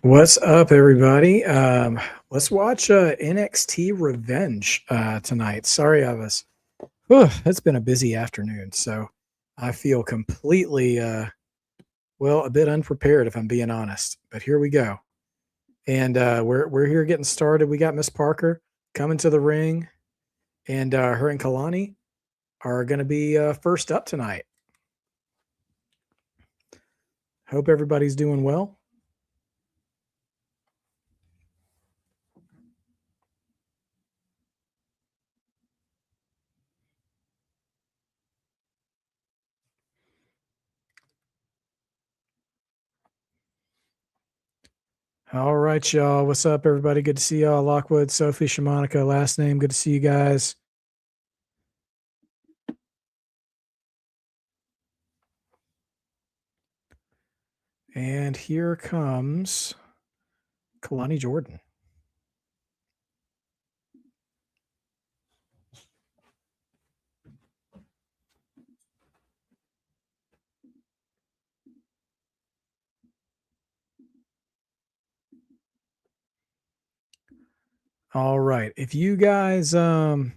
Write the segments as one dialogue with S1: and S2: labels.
S1: What's up, everybody? Let's watch NXT Revenge tonight. Sorry, it's been a busy afternoon, so I feel completely, a bit unprepared if I'm being honest. But here we go, and we're here getting started. We got Miss Parker coming to the ring, and her and Kalani are going to be first up tonight. Hope everybody's doing well. All right, y'all. What's up, everybody? Good to see y'all. Lockwood, Sophie, Shamanica, last name. Good to see you guys. And here comes Kalani Jordan. All right. If you guys want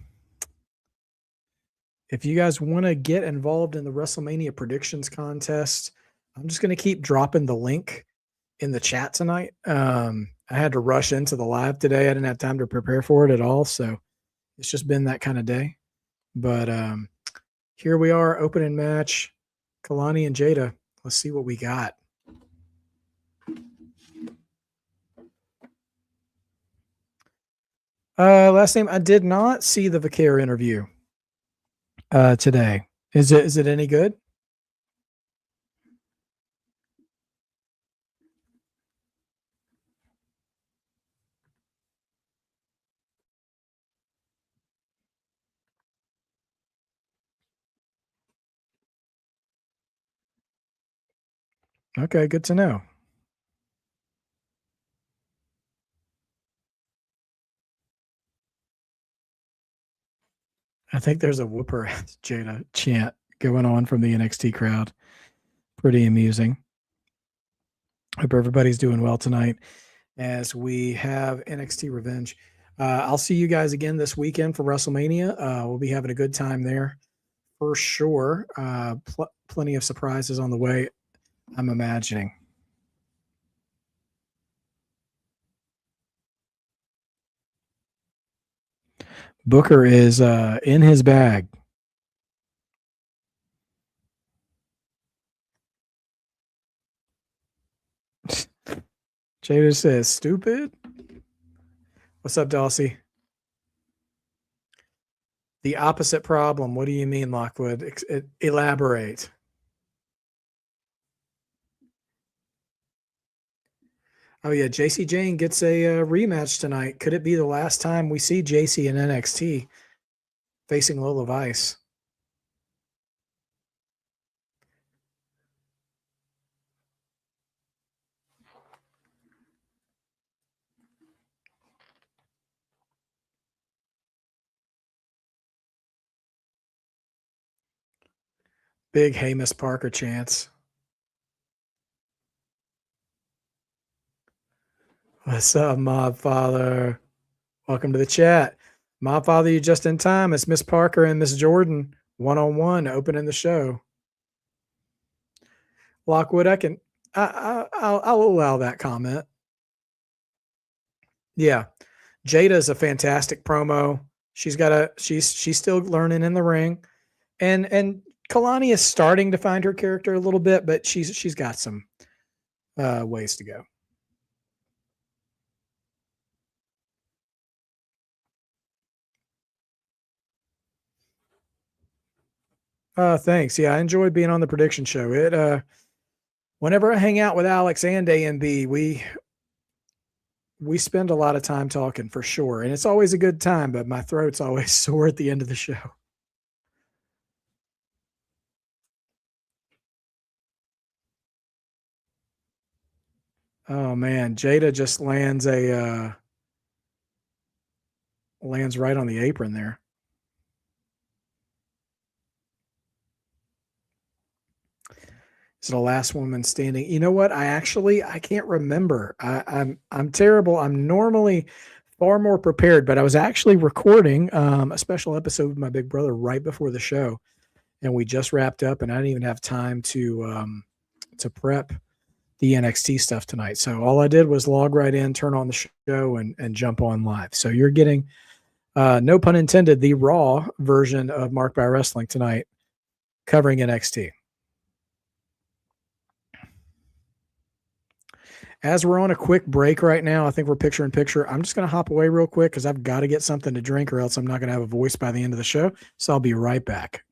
S1: to get involved in the WrestleMania predictions contest, I'm just going to keep dropping the link in the chat tonight. I had to rush into the live today. I didn't have time to prepare for it at all, so it's just been that kind of day. But here we are, opening match, Kalani and Jada. Let's see what we got. Last name, I did not see the Vicaire interview today. Is it any good? Okay, good to know. I think there's a whooper Jada chant going on from the NXT crowd. Pretty amusing. Hope everybody's doing well tonight as we have NXT Revenge. I'll see you guys again this weekend for WrestleMania. We'll be having a good time there for sure. Plenty of surprises on the way, I'm imagining. Booker is in his bag. Jada says, stupid. What's up, Dulcie? The opposite problem. What do you mean, Lockwood? Elaborate. Oh, yeah. JC Jane gets a rematch tonight. Could it be the last time we see JC in NXT facing Lola Vice? Big Hey Miss Parker chance. What's up, Mob Father? Welcome to the chat. Mob Father, you just in time. It's Miss Parker and Miss Jordan one-on-one opening the show. Lockwood, I'll allow that comment. Yeah. Jada's a fantastic promo. She's still learning in the ring. And Kalani is starting to find her character a little bit, but she's got some ways to go. Thanks. Yeah, I enjoyed being on the prediction show. Whenever I hang out with Alex and AMB, we spend a lot of time talking for sure, and it's always a good time. But my throat's always sore at the end of the show. Oh man, Jada just lands right on the apron there. Is it the last woman standing? You know what? I can't remember. I'm terrible. I'm normally far more prepared, but I was actually recording a special episode with my big brother right before the show, and we just wrapped up, and I didn't even have time to prep the NXT stuff tonight. So all I did was log right in, turn on the show, and jump on live. So you're getting, no pun intended, the Raw version of Mark by Wrestling tonight, covering NXT. As we're on a quick break right now, I think we're picture in picture. I'm just going to hop away real quick because I've got to get something to drink or else I'm not going to have a voice by the end of the show. So I'll be right back.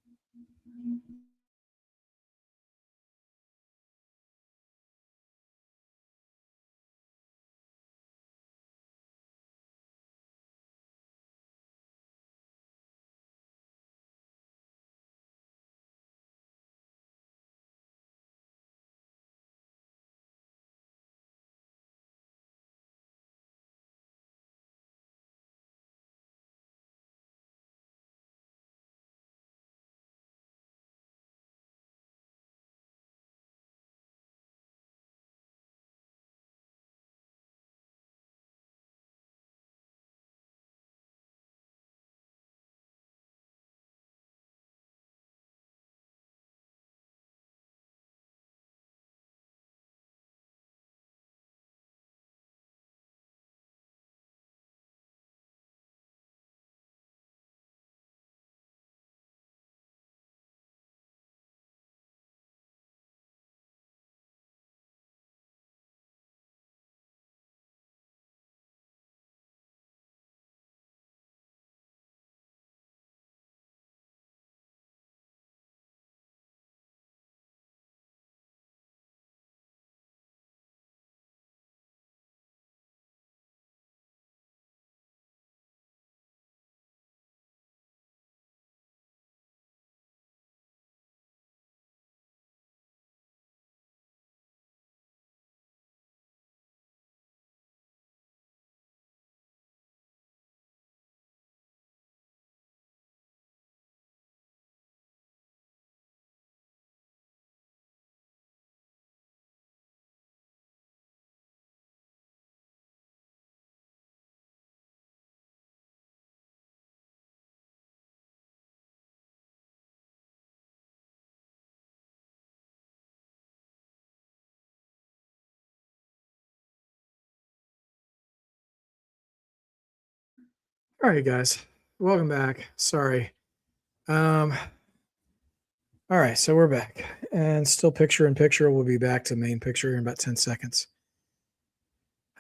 S1: All right, guys, welcome back. Sorry. All right, so we're back and still picture in picture. We'll be back to main picture in about 10 seconds.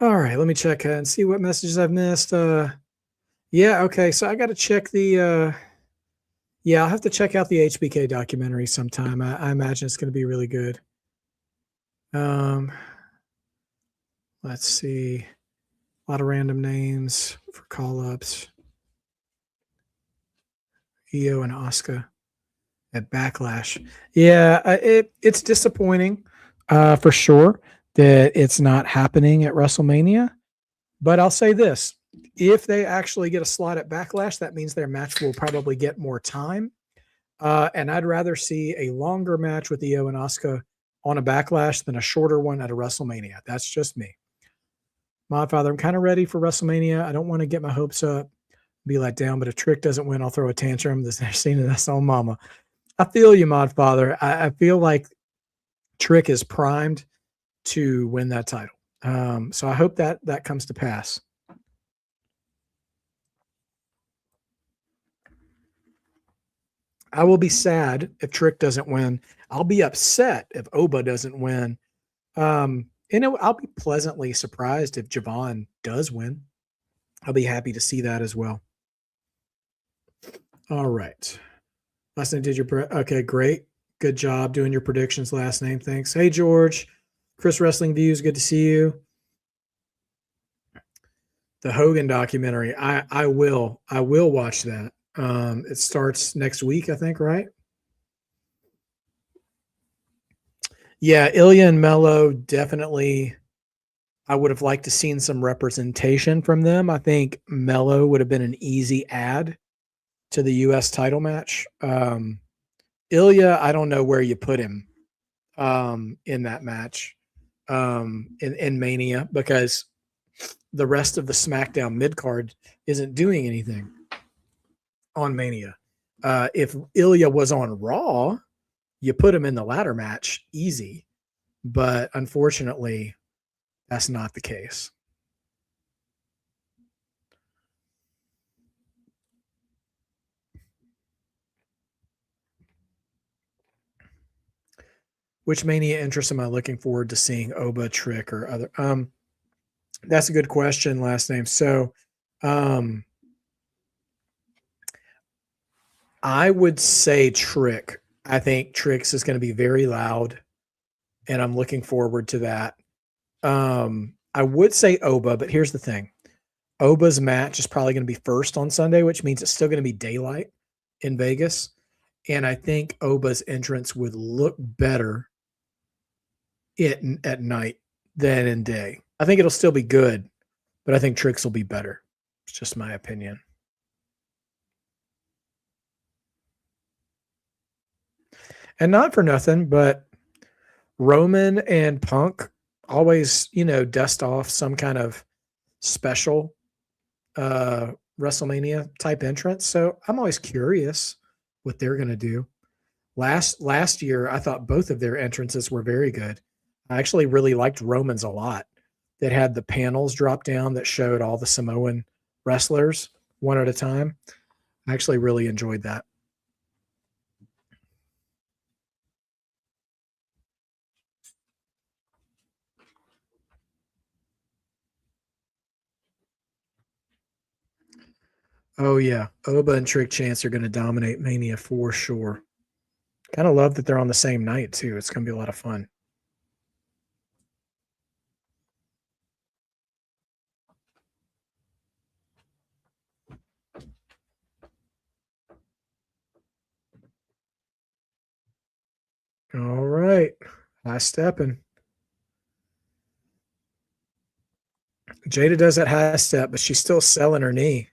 S1: All right, let me check and see what messages I've missed. Yeah, okay, so I got to check yeah, I'll have to check out the HBK documentary sometime. I imagine it's going to be really good. Let's see. A lot of random names for call-ups. Io and Asuka at Backlash. Yeah, it's disappointing for sure that it's not happening at WrestleMania. But I'll say this. If they actually get a slot at Backlash, that means their match will probably get more time. And I'd rather see a longer match with Io and Asuka on a Backlash than a shorter one at a WrestleMania. That's just me. Modfather, I'm kind of ready for WrestleMania. I don't want to get my hopes up, be let down, but if Trick doesn't win, I'll throw a tantrum. This next scene, that's on mama. I feel you, Modfather. I feel like Trick is primed to win that title. So I hope that comes to pass. I will be sad if Trick doesn't win. I'll be upset if Oba doesn't win. I'll be pleasantly surprised if Javon does win. I'll be happy to see that as well. All right. Last name did your okay, great. Good job doing your predictions. Last name, thanks. Hey George, Chris Wrestling Views, good to see you. The Hogan documentary, I will watch that. It starts next week, I think, right? Yeah, Ilya and Mello definitely. I would have liked to seen some representation from them. I think Mello would have been an easy add to the U.S. title match. Ilya, I don't know where you put him. in that match in Mania, because the rest of the SmackDown mid card isn't doing anything on Mania. If Ilya was on Raw, you put him in the ladder match easy, but unfortunately, that's not the case. Which Mania interest am I looking forward to seeing? Oba, Trick, or other? That's a good question. Last name. So, I would say Trick. I think Tricks is going to be very loud, and I'm looking forward to that. I would say Oba, but here's the thing. Oba's match is probably going to be first on Sunday, which means it's still going to be daylight in Vegas. And I think Oba's entrance would look better at night than in day. I think it'll still be good, but I think Tricks will be better. It's just my opinion. And not for nothing, but Roman and Punk always, dust off some kind of special WrestleMania type entrance. So I'm always curious what they're going to do. Last year, I thought both of their entrances were very good. I actually really liked Roman's a lot. That had the panels drop down that showed all the Samoan wrestlers one at a time. I actually really enjoyed that. Oh yeah, Oba and Trick Chance are going to dominate Mania for sure. Kind of love that they're on the same night too. It's going to be a lot of fun. All right, high stepping. Jada does that high step, but she's still selling her knee.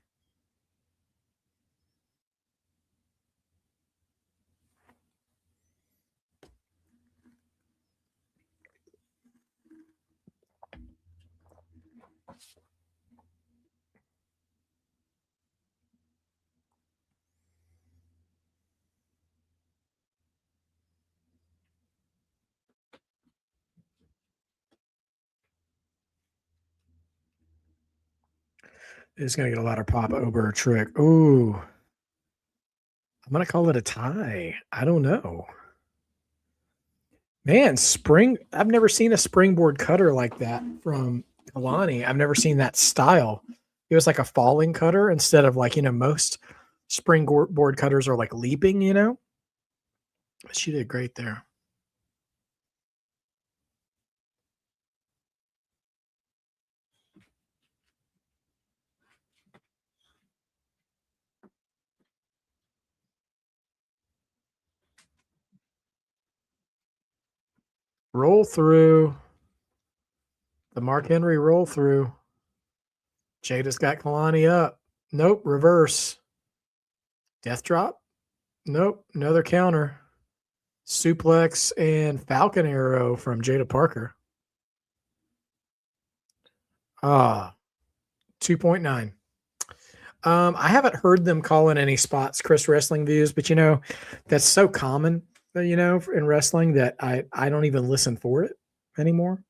S1: It's going to get a lot of pop over a Trick. Ooh, I'm going to call it a tie. I don't know. Man, I've never seen a springboard cutter like that from Kalani. I've never seen that style. It was like a falling cutter instead of like, most springboard cutters are like leaping. She did great there. Roll through. The Mark Henry roll through. Jada's got Kalani up. Nope, reverse. Death drop. Nope, another counter. Suplex and Falcon Arrow from Jada Parker. 2.9. I haven't heard them calling any spots Chris Wrestling Views, but that's so common, in wrestling that I don't even listen for it anymore.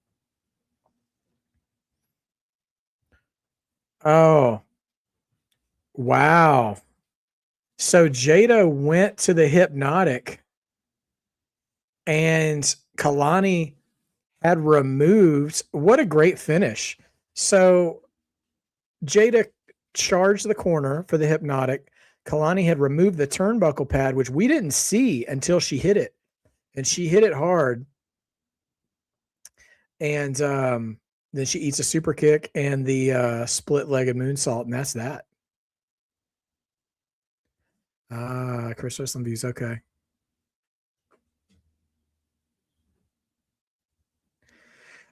S1: Oh, wow. So Jada went to the Hypnotic and Kalani had removed. What a great finish. So Jada charged the corner for the Hypnotic. Kalani had removed the turnbuckle pad, which we didn't see until she hit it. And she hit it hard. And then she eats a super kick and the split-legged moonsault, and that's that. Chris Wrestling Views, okay.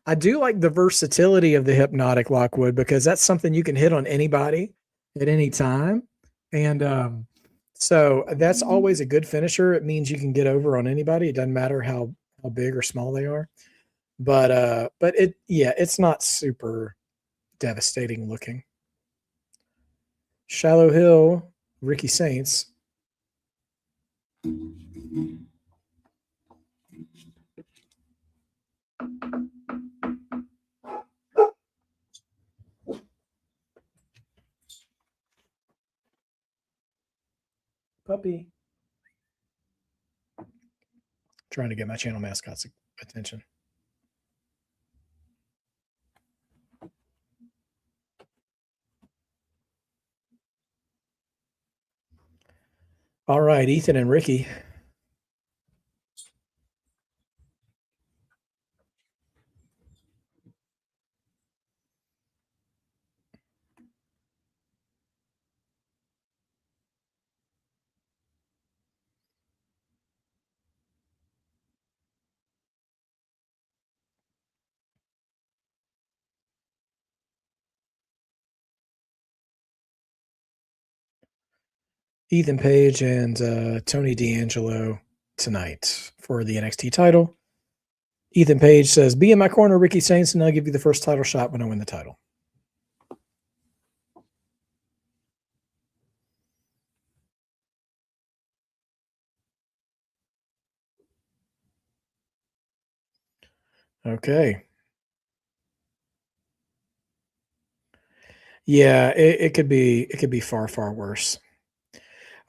S1: I do like the versatility of the Hypnotic, Lockwood, because that's something you can hit on anybody at any time. And so that's always a good finisher. It means you can get over on anybody. It doesn't matter how how big or small they are. But it's not super devastating looking. Shallow Hill, Ricky Saints. Puppy. Trying to get my channel mascot's attention. All right, Ethan and Ricky. Ethan Page and Tony D'Angelo tonight for the NXT title. Ethan Page says, "Be in my corner, Ricky Saints, and I'll give you the first title shot when I win the title." Okay. Yeah, it could be far, far worse.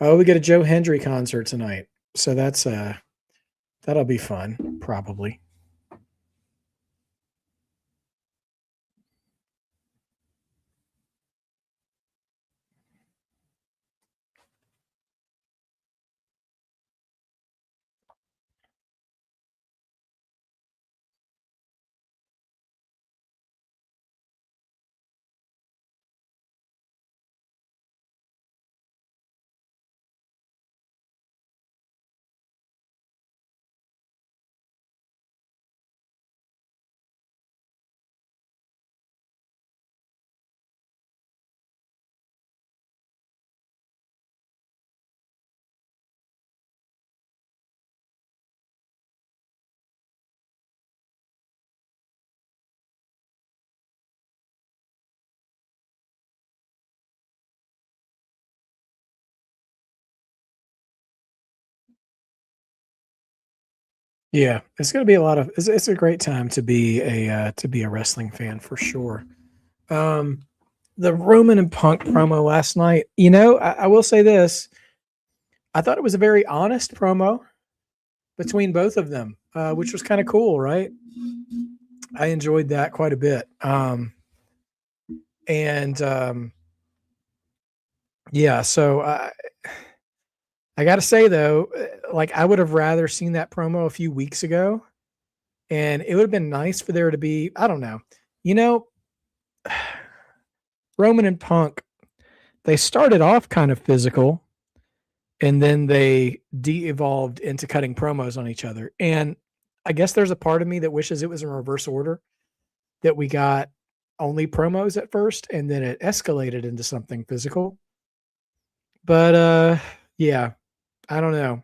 S1: Oh, we get a Joe Hendry concert tonight. So that'll be fun, probably. Yeah, it's going to be a lot of. It's a great time to be a wrestling fan for sure. The Roman and Punk promo last night. I will say this: I thought it was a very honest promo between both of them, which was kind of cool, right? I enjoyed that quite a bit. And yeah, so I got to say though, like I would have rather seen that promo a few weeks ago, and it would have been nice for there to be, I don't know, you know, Roman and Punk, they started off kind of physical, and then they de-evolved into cutting promos on each other. And I guess there's a part of me that wishes it was in reverse order, that we got only promos at first, and then it escalated into something physical. But yeah, I don't know.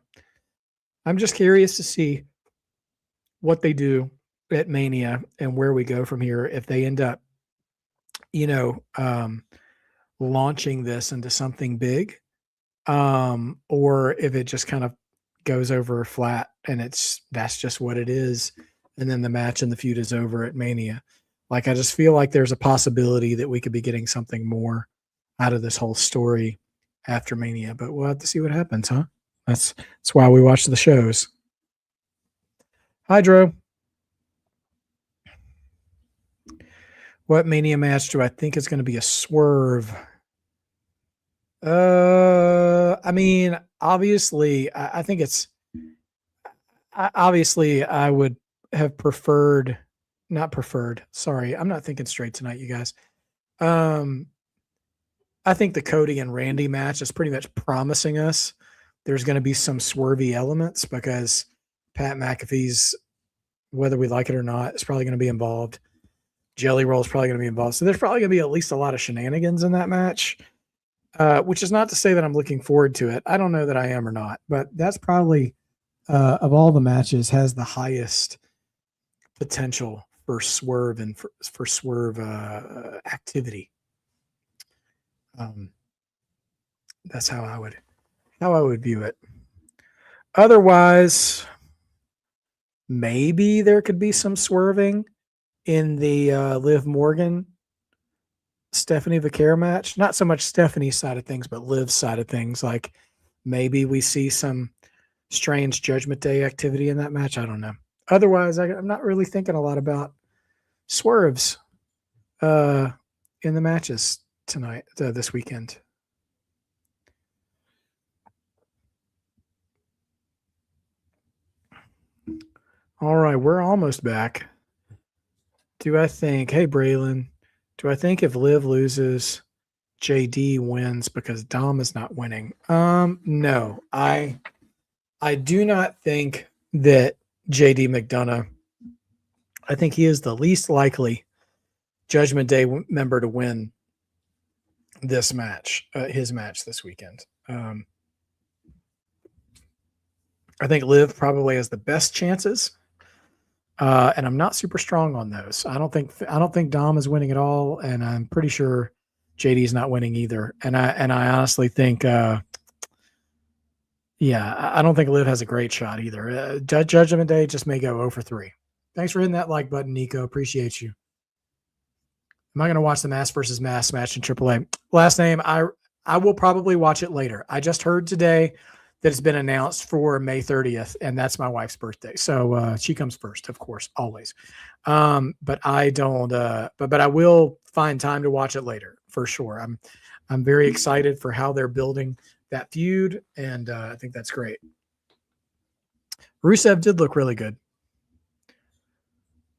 S1: I'm just curious to see what they do at Mania and where we go from here. If they end up, you know, launching this into something big, or if it just kind of goes over flat and that's just what it is, and then the match and the feud is over at Mania. Like I just feel like there's a possibility that we could be getting something more out of this whole story after Mania, but we'll have to see what happens, huh? That's why we watch the shows. Hydro. What Mania match do I think is going to be a swerve? I mean, obviously, I think it's obviously I would have preferred, not preferred. Sorry, I'm not thinking straight tonight, you guys. I think the Cody and Randy match is pretty much promising us there's going to be some swervy elements because Pat McAfee's, whether we like it or not, is probably going to be involved. Jelly Roll is probably going to be involved. So there's probably going to be at least a lot of shenanigans in that match, which is not to say that I'm looking forward to it. I don't know that I am or not, but that's probably of all the matches has the highest potential for swerve and for swerve activity. That's how I would view it. Otherwise, maybe there could be some swerving in the Liv Morgan Stephanie Vaquera match. Not so much Stephanie's side of things, but Liv's side of things. Like maybe we see some strange Judgment Day activity in that match. I don't know. Otherwise, I'm not really thinking a lot about swerves in the matches tonight, this weekend. All right, we're almost back. Do I think, hey, Braylon, do I think if Liv loses, JD wins because Dom is not winning? No, I do not think that JD McDonough, I think he is the least likely Judgment Day member to win this match, his match this weekend. I think Liv probably has the best chances. And I'm not super strong on those. I don't think Dom is winning at all, and I'm pretty sure JD is not winning either. And I honestly think, I don't think Liv has a great shot either. Judgment Day just may go 0 for 3. Thanks for hitting that like button, Nico. Appreciate you. Am I going to watch the Mass versus Mass match in AAA? Last name, I will probably watch it later. I just heard today that it's been announced for May 30th, and that's my wife's birthday. So she comes first, of course, always. But I don't. But I will find time to watch it later for sure. I'm very excited for how they're building that feud, and I think that's great. Rusev did look really good.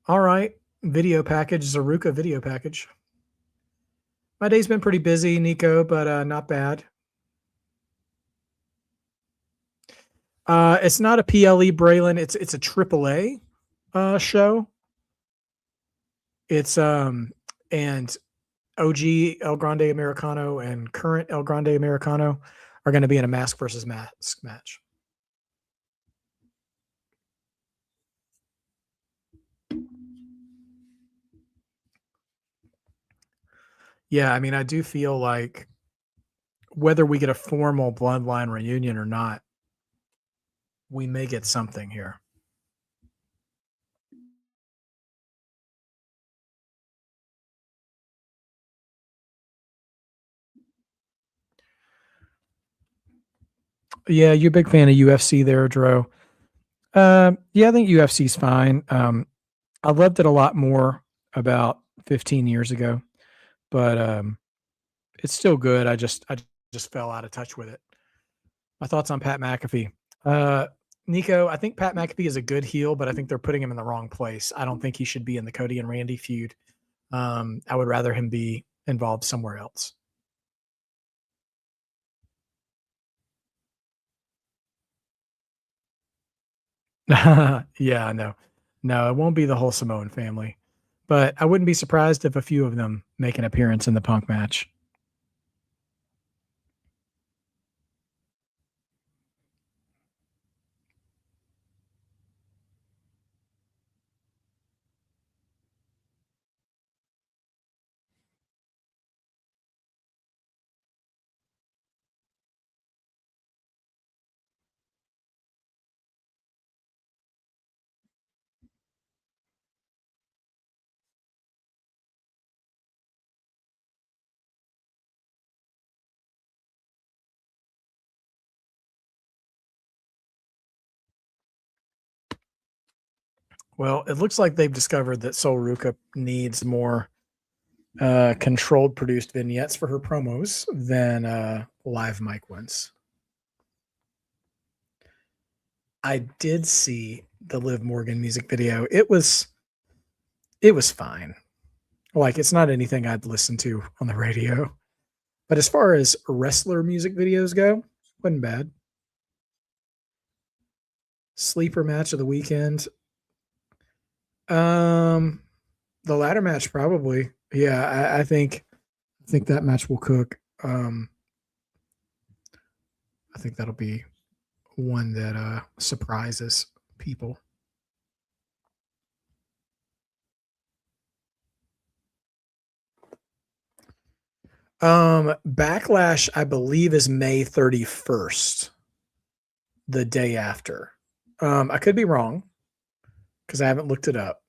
S1: All right, video package, Zaruka video package. My day's been pretty busy, Nico, but not bad. It's not a PLE, Braylon. It's a AAA show. It's and OG El Grande Americano and current El Grande Americano are going to be in a mask versus mask match. Yeah, I mean, I do feel like whether we get a formal bloodline reunion or not, we may get something here. Yeah, you're a big fan of UFC there, Dro. Yeah, I think UFC's fine. I loved it a lot more about 15 years ago, but it's still good. I just fell out of touch with it. My thoughts on Pat McAfee. Nico, I think Pat McAfee is a good heel, but I think they're putting him in the wrong place. I don't think he should be in the Cody and Randy feud. I would rather him be involved somewhere else. Yeah, no, it won't be the whole Samoan family, but I wouldn't be surprised if a few of them make an appearance in the Punk match. Well, it looks like they've discovered that Sol Ruka needs more controlled produced vignettes for her promos than live mic ones. I did see the Liv Morgan music video. It was fine. Like it's not anything I'd listen to on the radio. But as far as wrestler music videos go, wasn't bad. Sleeper match of the weekend. The ladder match probably. Yeah, I think that match will cook. I think that'll be one that surprises people. Backlash, I believe, is May 31st, the day after. I could be wrong because I haven't looked it up,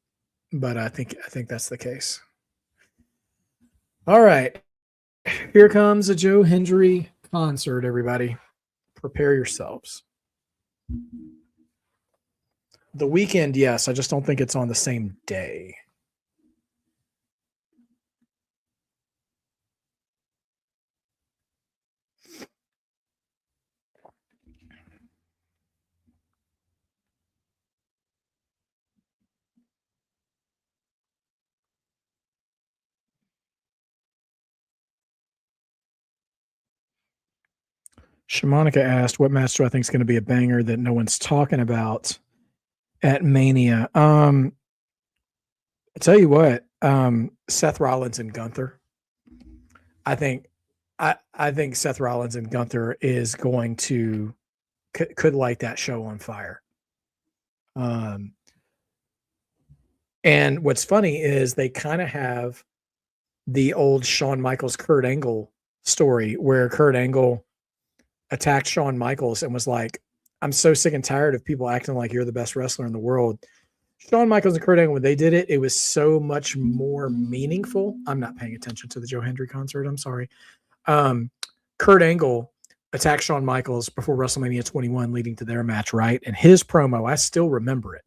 S1: but I think that's the case. All right. Here comes a Joe Hendry concert, everybody. Prepare yourselves. The weekend, yes. I just don't think it's on the same day. Shamanica asked, what match do I think is going to be a banger that no one's talking about at Mania? I tell you what, Seth Rollins and Gunther. I think I think Seth Rollins and Gunther is going to could light that show on fire. And what's funny is they kind of have the old Shawn Michaels Kurt Angle story where Kurt Angle attacked Shawn Michaels and was like, I'm so sick and tired of people acting like you're the best wrestler in the world. Shawn Michaels and Kurt Angle, when they did it, it was so much more meaningful. I'm not paying attention to the Joe Hendry concert. I'm sorry. Kurt Angle attacked Shawn Michaels before WrestleMania 21, leading to their match, right? And his promo, I still remember it.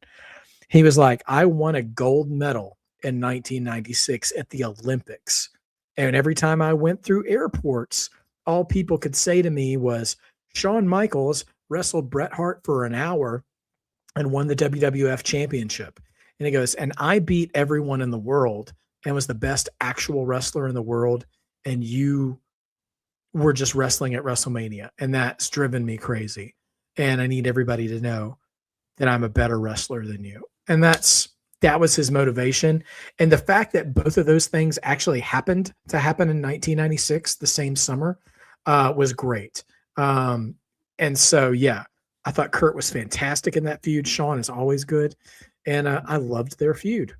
S1: He was like, I won a gold medal in 1996 at the Olympics. And every time I went through airports, all people could say to me was, Shawn Michaels wrestled Bret Hart for an hour and won the WWF championship. And he goes, and I beat everyone in the world and was the best actual wrestler in the world. And you were just wrestling at WrestleMania. And that's driven me crazy. And I need everybody to know that I'm a better wrestler than you. And that was his motivation. And the fact that both of those things actually happened in 1996, the same summer, was great. And so, yeah, I thought Kurt was fantastic in that feud. Shawn is always good. And I loved their feud.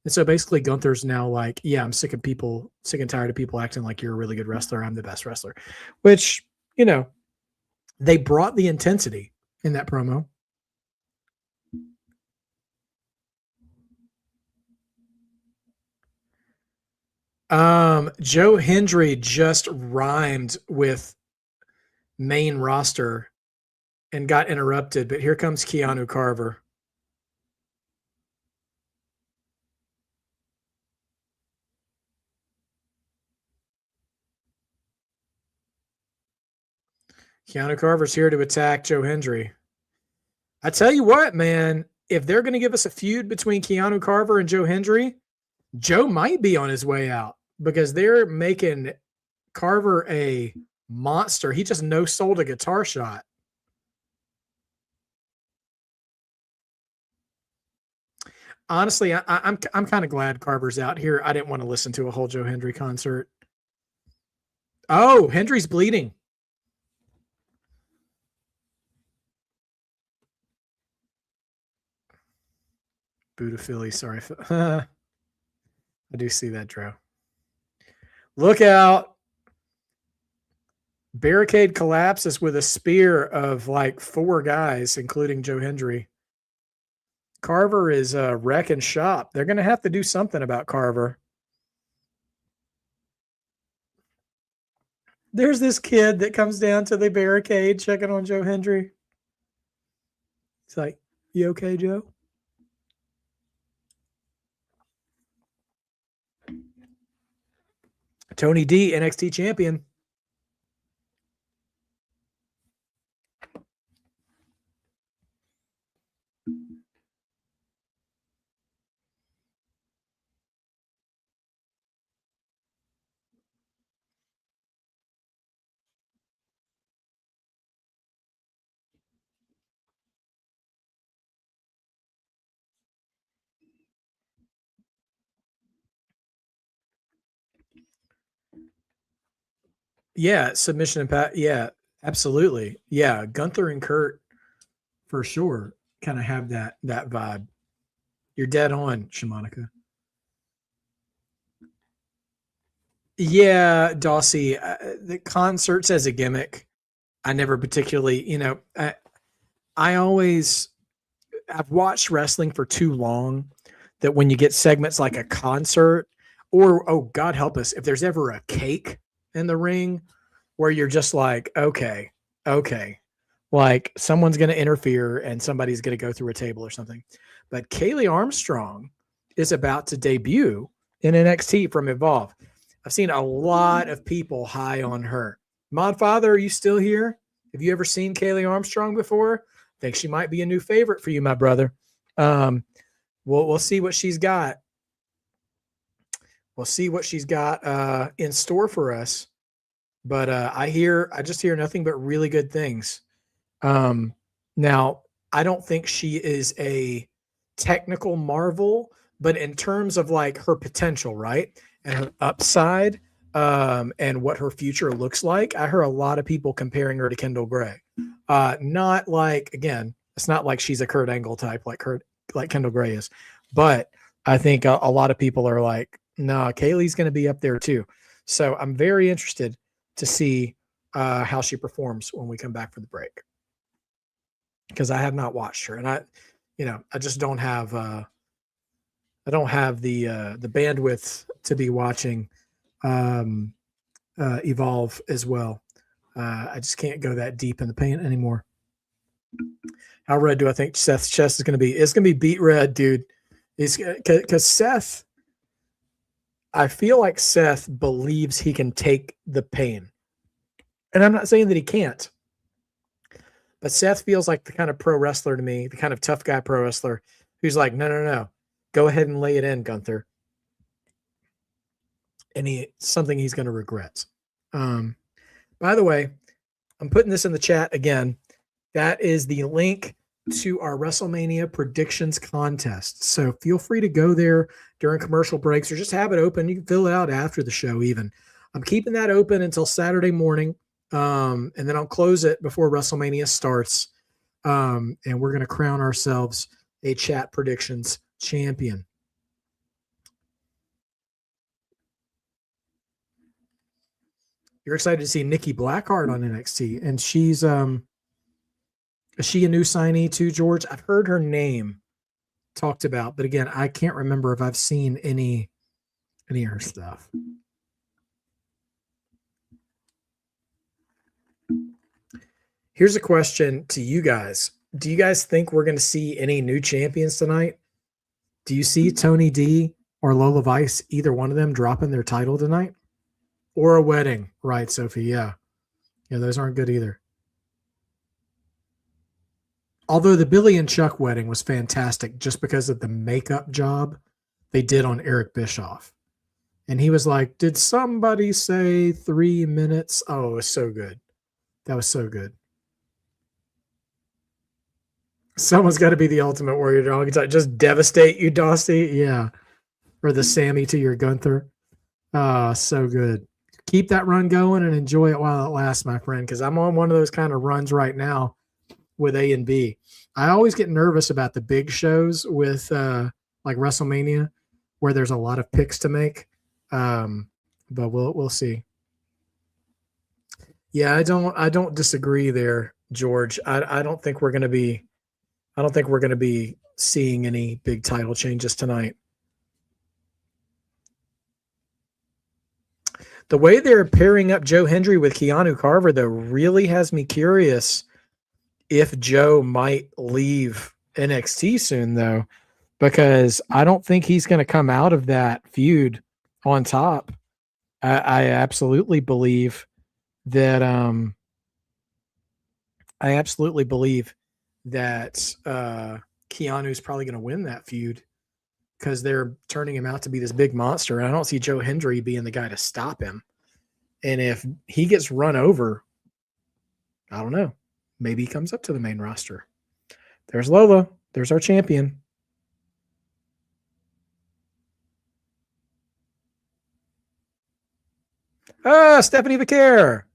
S1: And so basically Gunther's now like, yeah, I'm sick and tired of people acting like you're a really good wrestler. I'm the best wrestler, which, they brought the intensity in that promo. Joe Hendry just rhymed with main roster and got interrupted, but here comes Keanu Carver. Keanu Carver's here to attack Joe Hendry. I tell you what, man, if they're going to give us a feud between Keanu Carver and Joe Hendry, Joe might be on his way out because they're making Carver a monster. He just no-sold a guitar shot. Honestly, I'm kind of glad Carver's out here. I didn't want to listen to a whole Joe Hendry concert. Oh, Hendry's bleeding. Buddha Philly, sorry. I do see that, Drew. Look out. Barricade collapses with a spear of like 4 guys, including Joe Hendry. Carver is wrecking shop. They're going to have to do something about Carver. There's this kid that comes down to the barricade checking on Joe Hendry. It's like, you okay, Joe? Tony D, NXT champion. Yeah, submission impact. Yeah, Absolutely. Yeah. Gunther and Kurt for sure kind of have that vibe. You're dead on, Shimonica. Yeah, Dossie, the concerts as a gimmick, I never particularly, I always, I've watched wrestling for too long that when you get segments like a concert, or, oh, God help us, if there's ever a cake in the ring where you're just like, okay, okay, like someone's going to interfere and somebody's going to go through a table or something. But Kaylee Armstrong is about to debut in NXT from Evolve. I've seen a lot of people high on her. Modfather, are you still here? Have you ever seen Kaylee Armstrong before? Think she might be a new favorite for you, my brother. Um, we'll see what she's got. We'll see what she's got in store for us. But I just hear nothing but really good things. Now, I don't think she is a technical marvel, but in terms of like her potential, right? And her upside, and what her future looks like, I heard a lot of people comparing her to Kendall Gray. Not like, again, it's not like she's a Kurt Angle type like Kendall Gray is, but I think a lot of people are like, nah, Kaylee's going to be up there too. So I'm very interested to see how she performs when we come back for the break, because I have not watched her, and I just don't have the bandwidth to be watching um, Evolve as well. I just can't go that deep in the paint anymore. How red do I think Seth's chest is going to be? It's going to be beat red, dude. Because Seth, I feel like Seth believes he can take the pain. And I'm not saying that he can't. But Seth feels like the kind of pro wrestler to me, the kind of tough guy pro wrestler who's like, no, no, no. Go ahead and lay it in, Gunther. And something he's going to regret. By the way, I'm putting this in the chat again. That is the link to our WrestleMania predictions contest. So feel free to go there during commercial breaks or just have it open. You can fill it out after the show even. I'm keeping that open until Saturday morning, and then I'll close it before WrestleMania starts, and we're going to crown ourselves a chat predictions champion. You're excited to see Nikki Blackheart on NXT, and she's is she a new signee too, George? I've heard her name talked about, but again, I can't remember if I've seen any of her stuff. Here's a question to you guys. Do you guys think we're going to see any new champions tonight? Do you see Tony D or Lola Vice, either one of them, dropping their title tonight? Or a wedding, right, Sophie? Yeah. Yeah, those aren't good either. Although the Billy and Chuck wedding was fantastic just because of the makeup job they did on Eric Bischoff. And he was like, did somebody say 3 minutes? Oh, it was so good. That was so good. Someone's got to be the ultimate warrior dog. It's like, just devastate you, Dossie. Yeah. Or the Sammy to your Gunther. So good. Keep that run going and enjoy it while it lasts, my friend, because I'm on one of those kind of runs right now with A and B. I always get nervous about the big shows with like WrestleMania, where there's a lot of picks to make. But we'll see. Yeah, I don't disagree there, George. I don't think we're going to be seeing any big title changes tonight. The way they're pairing up Joe Hendry with Keanu Carver, though, really has me curious if Joe might leave NXT soon, though, because I don't think he's going to come out of that feud on top. I absolutely believe that. I absolutely believe that Keanu's probably going to win that feud because they're turning him out to be this big monster. And I don't see Joe Hendry being the guy to stop him. And if he gets run over, I don't know. Maybe he comes up to the main roster. There's Lola. There's our champion. Stephanie Vicaire.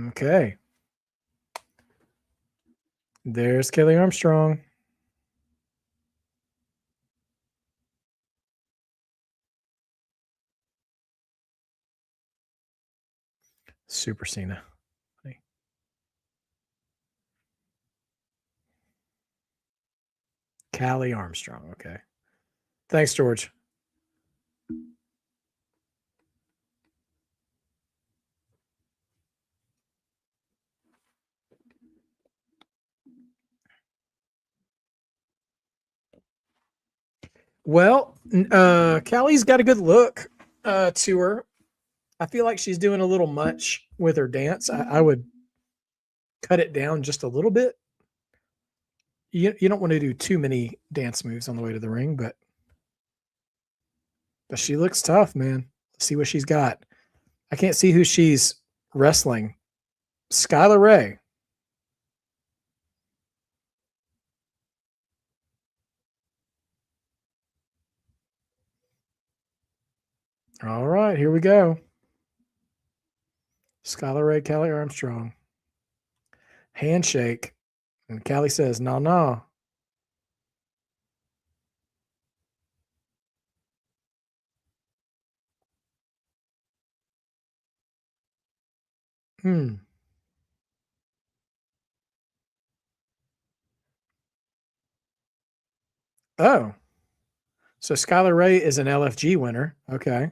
S1: Okay. There's Kelly Armstrong. Super Cena. Callie Armstrong. Okay. Thanks, George. Well, Callie's got a good look to her. I feel like she's doing a little much with her dance. I would cut it down just a little bit. You don't want to do too many dance moves on the way to the ring, but she looks tough, man. Let's see what she's got. I can't see who she's wrestling. Skylar Ray. All right, here we go. Skylar Ray, Callie Armstrong. Handshake. And Callie says, no, no. Hmm. Oh. So Skylar Ray is an LFG winner. Okay.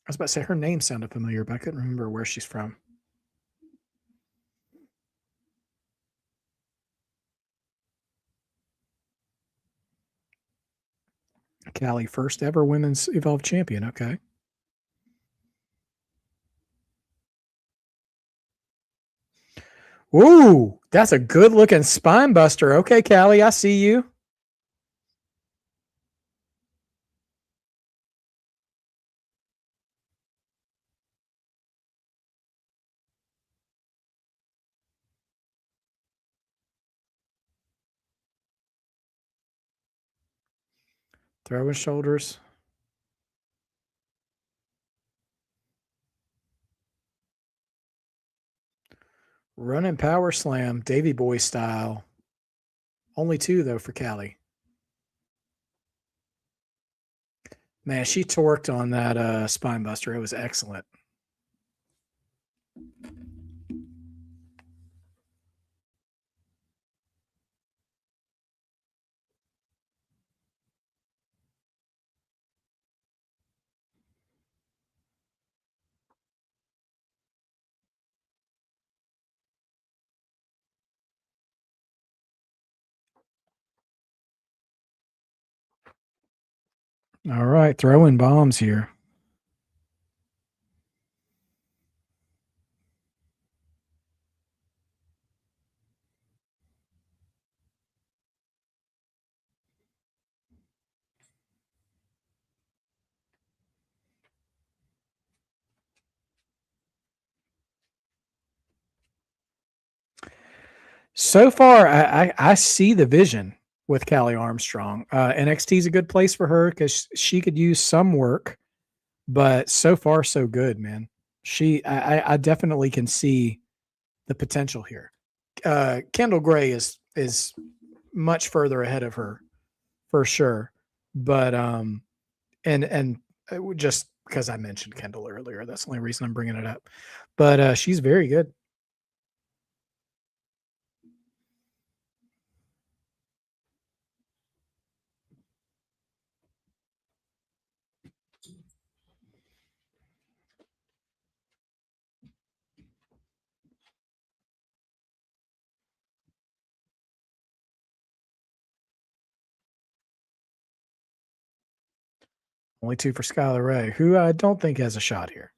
S1: I was about to say her name sounded familiar, but I couldn't remember where she's from. Callie, first ever women's Evolve champion. Okay. Ooh, that's a good looking spine buster. Okay, Callie, I see you. Throwing shoulders. Running power slam, Davy Boy style. Only two, though, for Callie. Man, she torqued on that spine buster. It was excellent. All right, throwing bombs here. So far, I see the vision with Callie Armstrong. NXT is a good place for her because she could use some work, but so far so good, man. I definitely can see the potential here. Kendall Gray is much further ahead of her for sure, but and just because I mentioned Kendall earlier, that's the only reason I'm bringing it up. But she's very good. Only two for Skylar Ray, who I don't think has a shot here.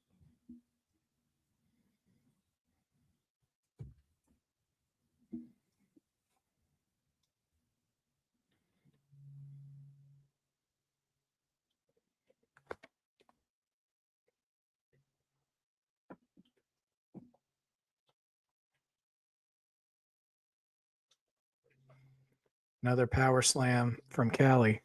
S1: Another power slam from Callie.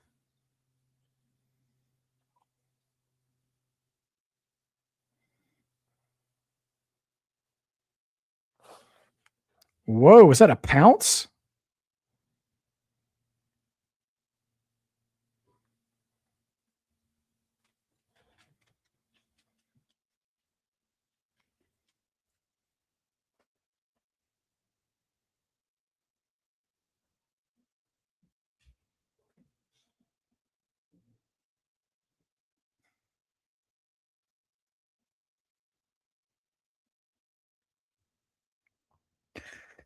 S1: Whoa, was that a pounce?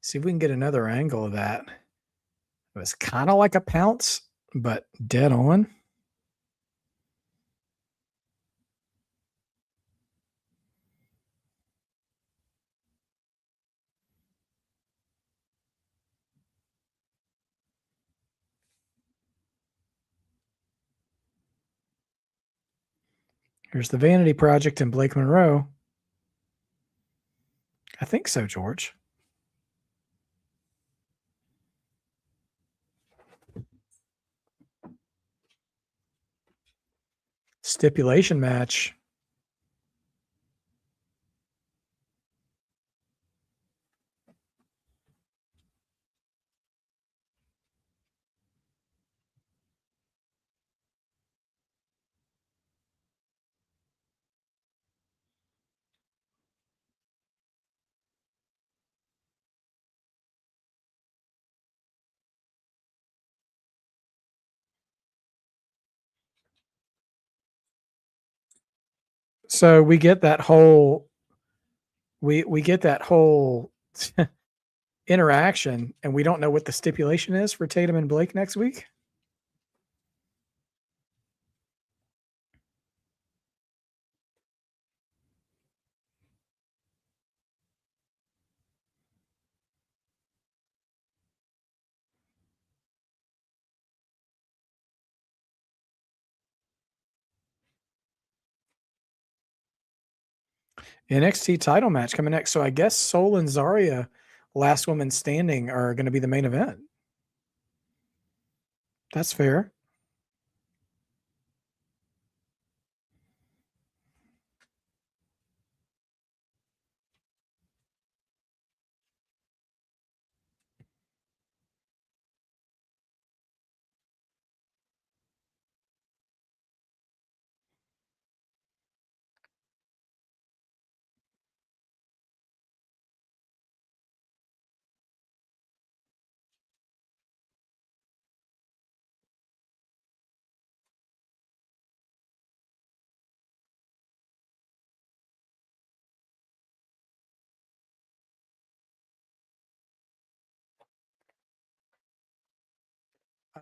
S1: See if we can get another angle of that. It was kind of like a pounce, but dead on. Here's the Vanity Project and Blake Monroe. I think so, George. Stipulation match. So we get that whole we get that whole interaction, and we don't know what the stipulation is for Tatum and Blake next week. NXT title match coming next. So I guess Sol and Zarya, last woman standing, are going to be the main event. That's fair.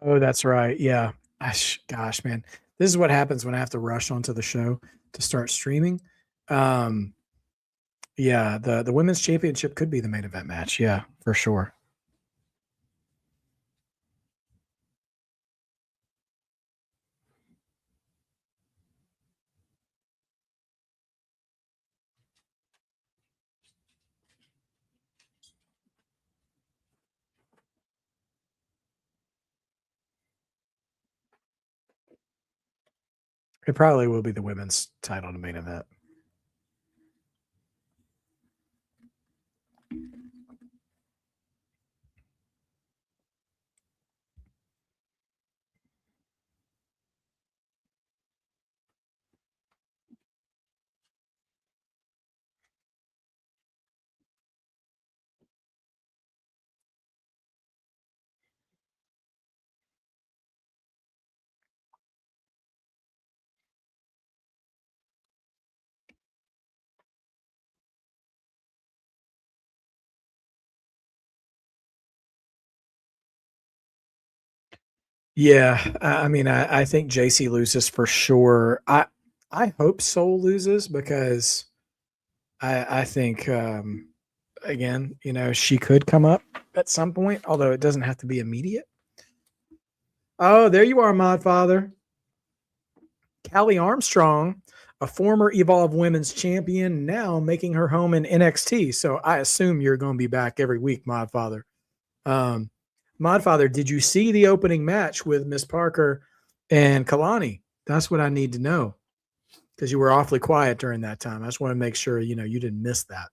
S1: Oh, that's right. Yeah. Gosh, man, this is what happens when I have to rush onto the show to start streaming. Um, yeah, the women's championship could be the main event match. Yeah, for sure. It probably will be the women's title to main event. Yeah, I mean, I think JC loses for sure. I hope Soul loses because I think again, she could come up at some point, although it doesn't have to be immediate. Oh, there you are, Mod Father. Callie Armstrong, a former Evolve Women's Champion, now making her home in NXT. So I assume you're going to be back every week, Mod Father. Um, Mod Father, did you see the opening match with Miss Parker and Kalani? That's what I need to know because you were awfully quiet during that time. I just want to make sure you didn't miss that.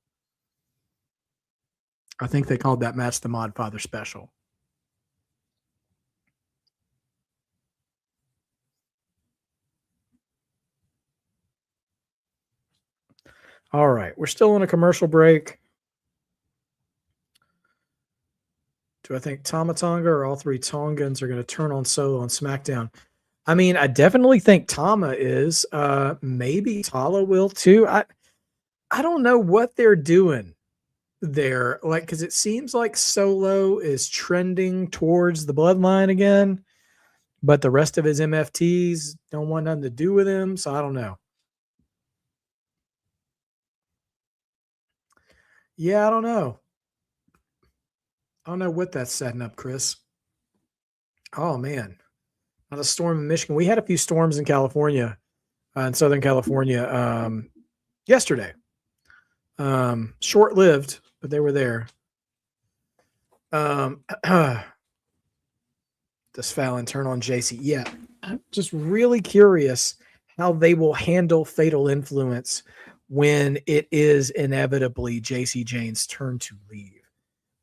S1: I think they called that match the Mod Father Special. All right, we're still on a commercial break. Do I think Tama Tonga or all three Tongans are going to turn on Solo on SmackDown? I mean, I definitely think Tama is. Maybe Tala will too. I don't know what they're doing there, like, because it seems like Solo is trending towards the bloodline again, but the rest of his MFTs don't want nothing to do with him. So I don't know. Yeah, I don't know. I don't know what that's setting up, Chris. Oh man, not a storm in Michigan. We had a few storms in California, in Southern California, yesterday. Short lived, but they were there. Does Fallon turn on JC? Yeah, I'm just really curious how they will handle Fatal Influence when it is inevitably JC Jane's turn to leave.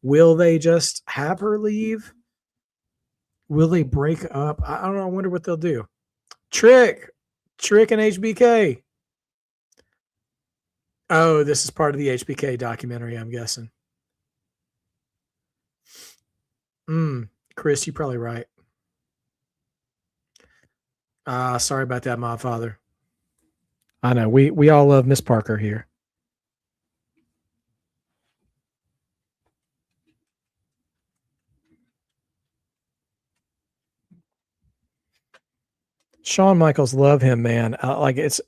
S1: Will they just have her leave? Will they break up? I don't know. I wonder what they'll do. Trick and HBK. Oh, this is part of the HBK documentary, I'm guessing. Chris, you're probably right. Sorry about that, my father. I know. We all love Miss Parker here. Shawn Michaels, love him, man. Like it's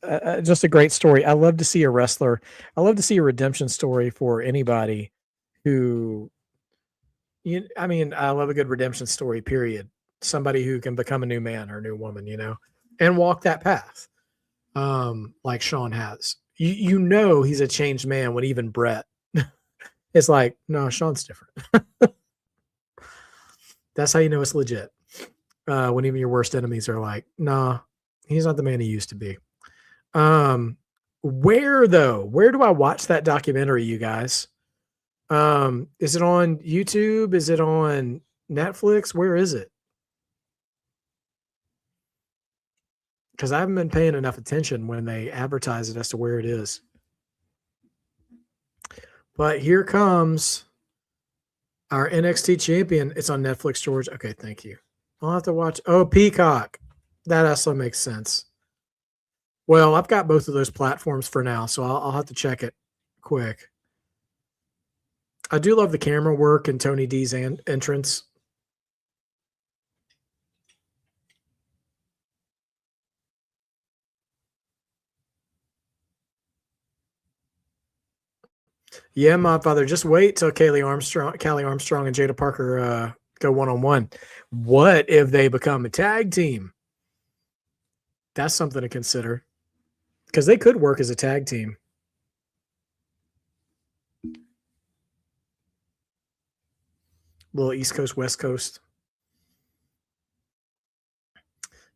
S1: just a great story. I love to see a wrestler. I love to see a redemption story for anybody who, I mean, I love a good redemption story. Period. Somebody who can become a new man or a new woman, and walk that path, like Shawn has. You know he's a changed man when even Brett is like, no, Shawn's different. That's how you know it's legit. When even your worst enemies are like, nah, he's not the man he used to be. Where do I watch that documentary, you guys? Is it on YouTube? Is it on Netflix? Where is it? Because I haven't been paying enough attention when they advertise it as to where it is. But here comes our NXT champion. It's on Netflix, George. Okay, thank you. I'll have to watch. Oh, Peacock. That also makes sense. Well, I've got both of those platforms for now, so I'll have to check it quick. I do love the camera work and Tony D's entrance. Yeah, my father. Just wait till Callie Armstrong and Jada Parker go one-on-one. What if they become a tag team? That's something to consider. Because they could work as a tag team. Little East Coast, West Coast.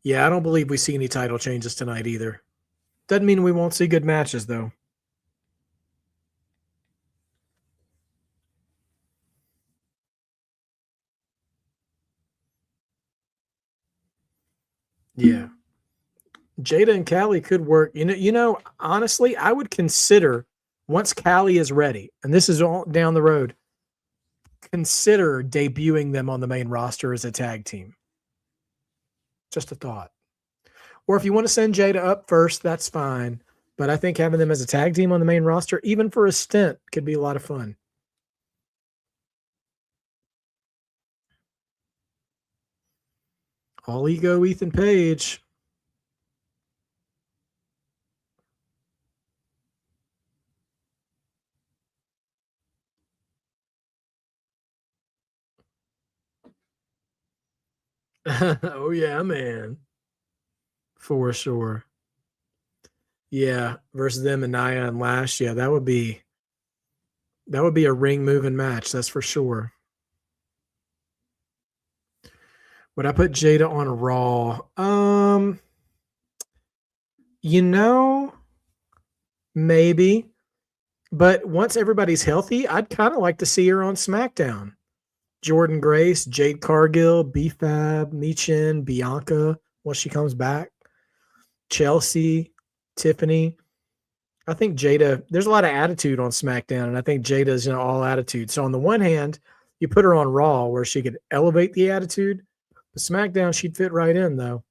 S1: Yeah, I don't believe we see any title changes tonight either. Doesn't mean we won't see good matches, though. Yeah. Jada and Callie could work. Honestly, I would consider once Callie is ready, and this is all down the road, consider debuting them on the main roster as a tag team. Just a thought. Or if you want to send Jada up first, that's fine. But I think having them as a tag team on the main roster, even for a stint, could be a lot of fun. All ego, Ethan Page. Oh yeah, man. For sure. Yeah, versus them and Nia and Lash. Yeah, that would be a ring moving match, that's for sure. Would I put Jada on a Raw? You know, maybe. But once everybody's healthy, I'd kind of like to see her on SmackDown. Jordan Grace, Jade Cargill, B-Fab, Michin, Bianca once she comes back, Chelsea, Tiffany. I think Jada, there's a lot of attitude on SmackDown, and I think Jada's all attitude. So on the one hand, you put her on Raw where she could elevate the attitude, but SmackDown, she'd fit right in, though.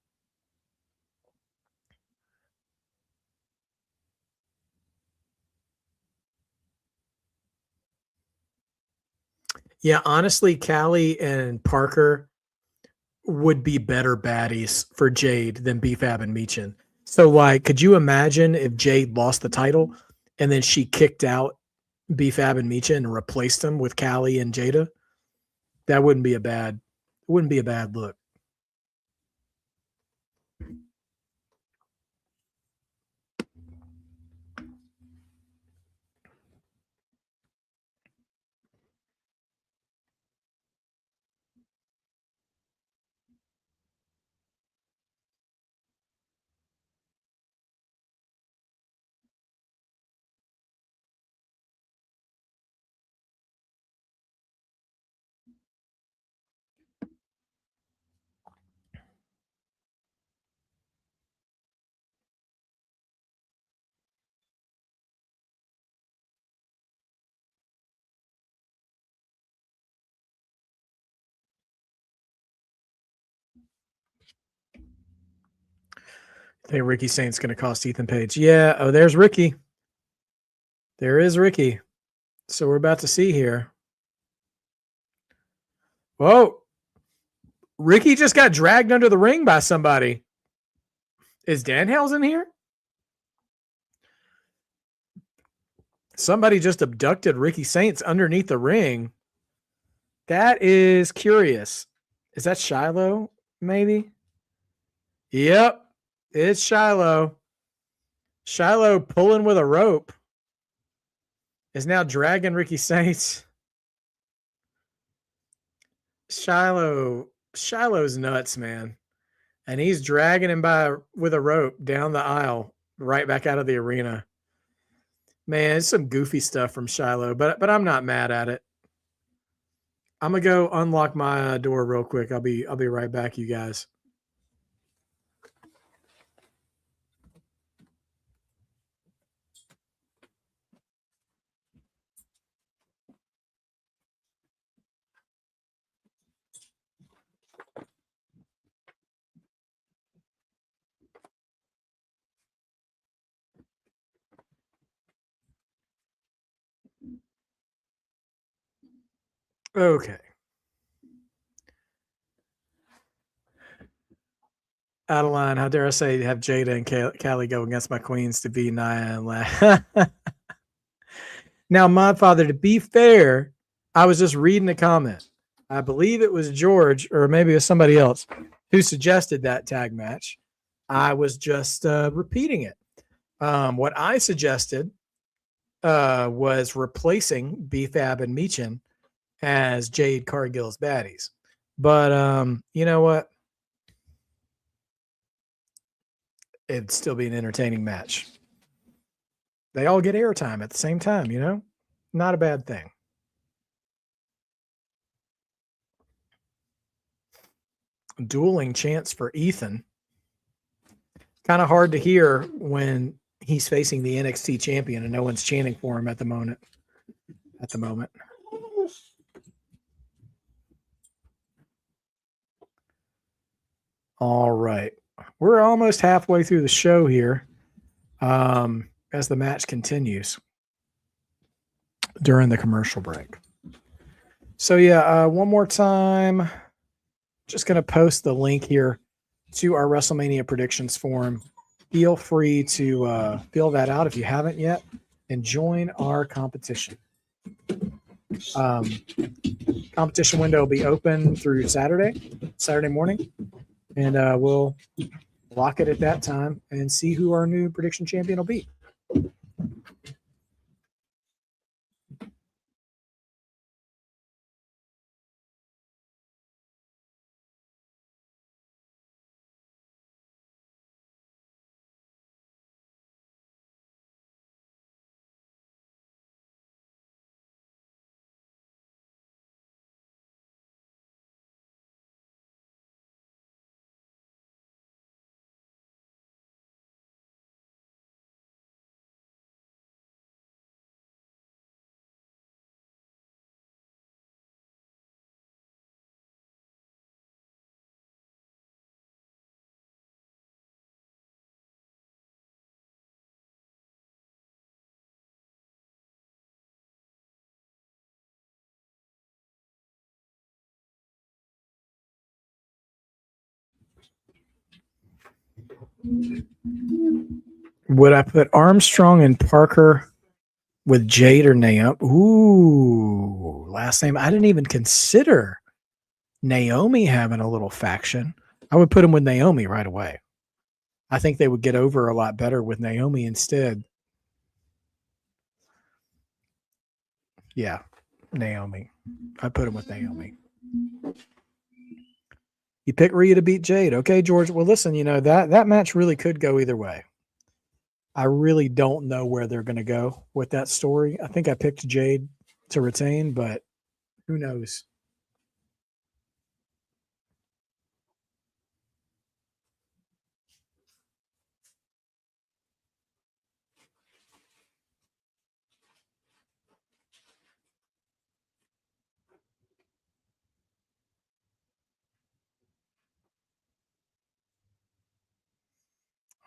S1: Yeah, honestly, Callie and Parker would be better baddies for Jade than B-Fab and Michin. So, like, could you imagine if Jade lost the title and then she kicked out B-Fab and Michin and replaced them with Callie and Jada? That wouldn't be a bad look. I think Ricky Saint's going to cost Ethan Page. Yeah. Oh, there's Ricky. There is Ricky. So we're about to see here. Whoa. Ricky just got dragged under the ring by somebody. Is Danhausen here? Somebody just abducted Ricky Saints underneath the ring. That is curious. Is that Shiloh, maybe? Yep. It's Shiloh. Shiloh pulling with a rope is now dragging Ricky Saints. Shiloh's nuts, man. And he's dragging him by with a rope down the aisle, right back out of the arena. Man, it's some goofy stuff from Shiloh, but I'm not mad at it. I'm gonna go unlock my door real quick. I'll be right back, you guys. Okay. Adeline, how dare I say have Jada and Callie go against my queens to be Nia and La. Now, my father, to be fair, I was just reading a comment. I believe it was George or maybe it was somebody else who suggested that tag match. I was just repeating it. What I suggested was replacing B-Fab and Michin as Jade Cargill's baddies. But you know what? It'd still be an entertaining match. They all get airtime at the same time, Not a bad thing. Dueling chants for Ethan. Kind of hard to hear when he's facing the NXT champion and no one's chanting for him at the moment. All right. We're almost halfway through the show here as the match continues during the commercial break. So, yeah, one more time. Just going to post the link here to our WrestleMania predictions forum. Feel free to fill that out if you haven't yet and join our competition. Competition window will be open through Saturday morning, and we'll lock it at that time and see who our new prediction champion will be. Would I put Armstrong and Parker with Jade or Naomi? Ooh, last name. I didn't even consider Naomi having a little faction. I would put them with Naomi right away. I think they would get over a lot better with Naomi instead. Yeah, Naomi. I put them with Naomi. You pick Rhea to beat Jade. Okay, George. Well, listen, that match really could go either way. I really don't know where they're going to go with that story. I think I picked Jade to retain, but who knows?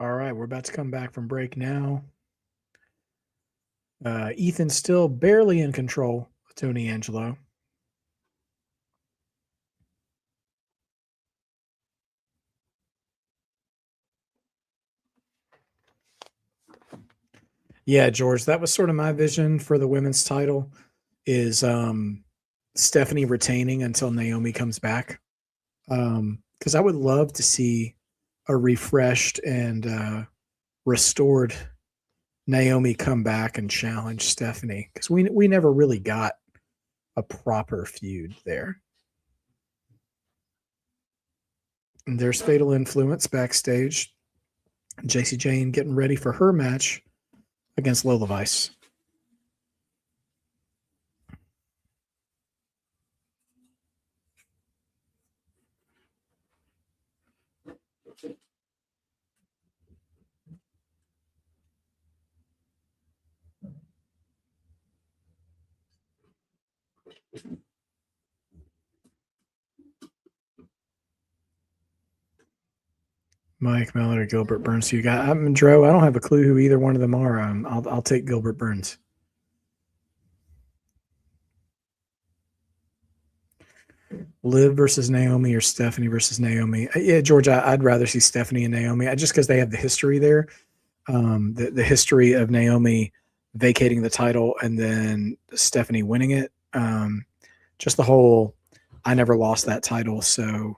S1: All right, we're about to come back from break now. Ethan's still barely in control of Tony Angelo. Yeah, George, that was sort of my vision for the women's title is Stephanie retaining until Naomi comes back. Because I would love to see a refreshed and restored Naomi come back and challenge Stephanie because we never really got a proper feud there. And there's Fatal Influence backstage. JC Jane getting ready for her match against Lola Vice. Mike Miller or Gilbert Burns. So you got Dro. I don't have a clue who either one of them are. I'll take Gilbert Burns. Liv versus Naomi or Stephanie versus Naomi. Yeah, George, I'd rather see Stephanie and Naomi just because they have the history there. The history of Naomi vacating the title and then Stephanie winning it. Just the whole, I never lost that title, so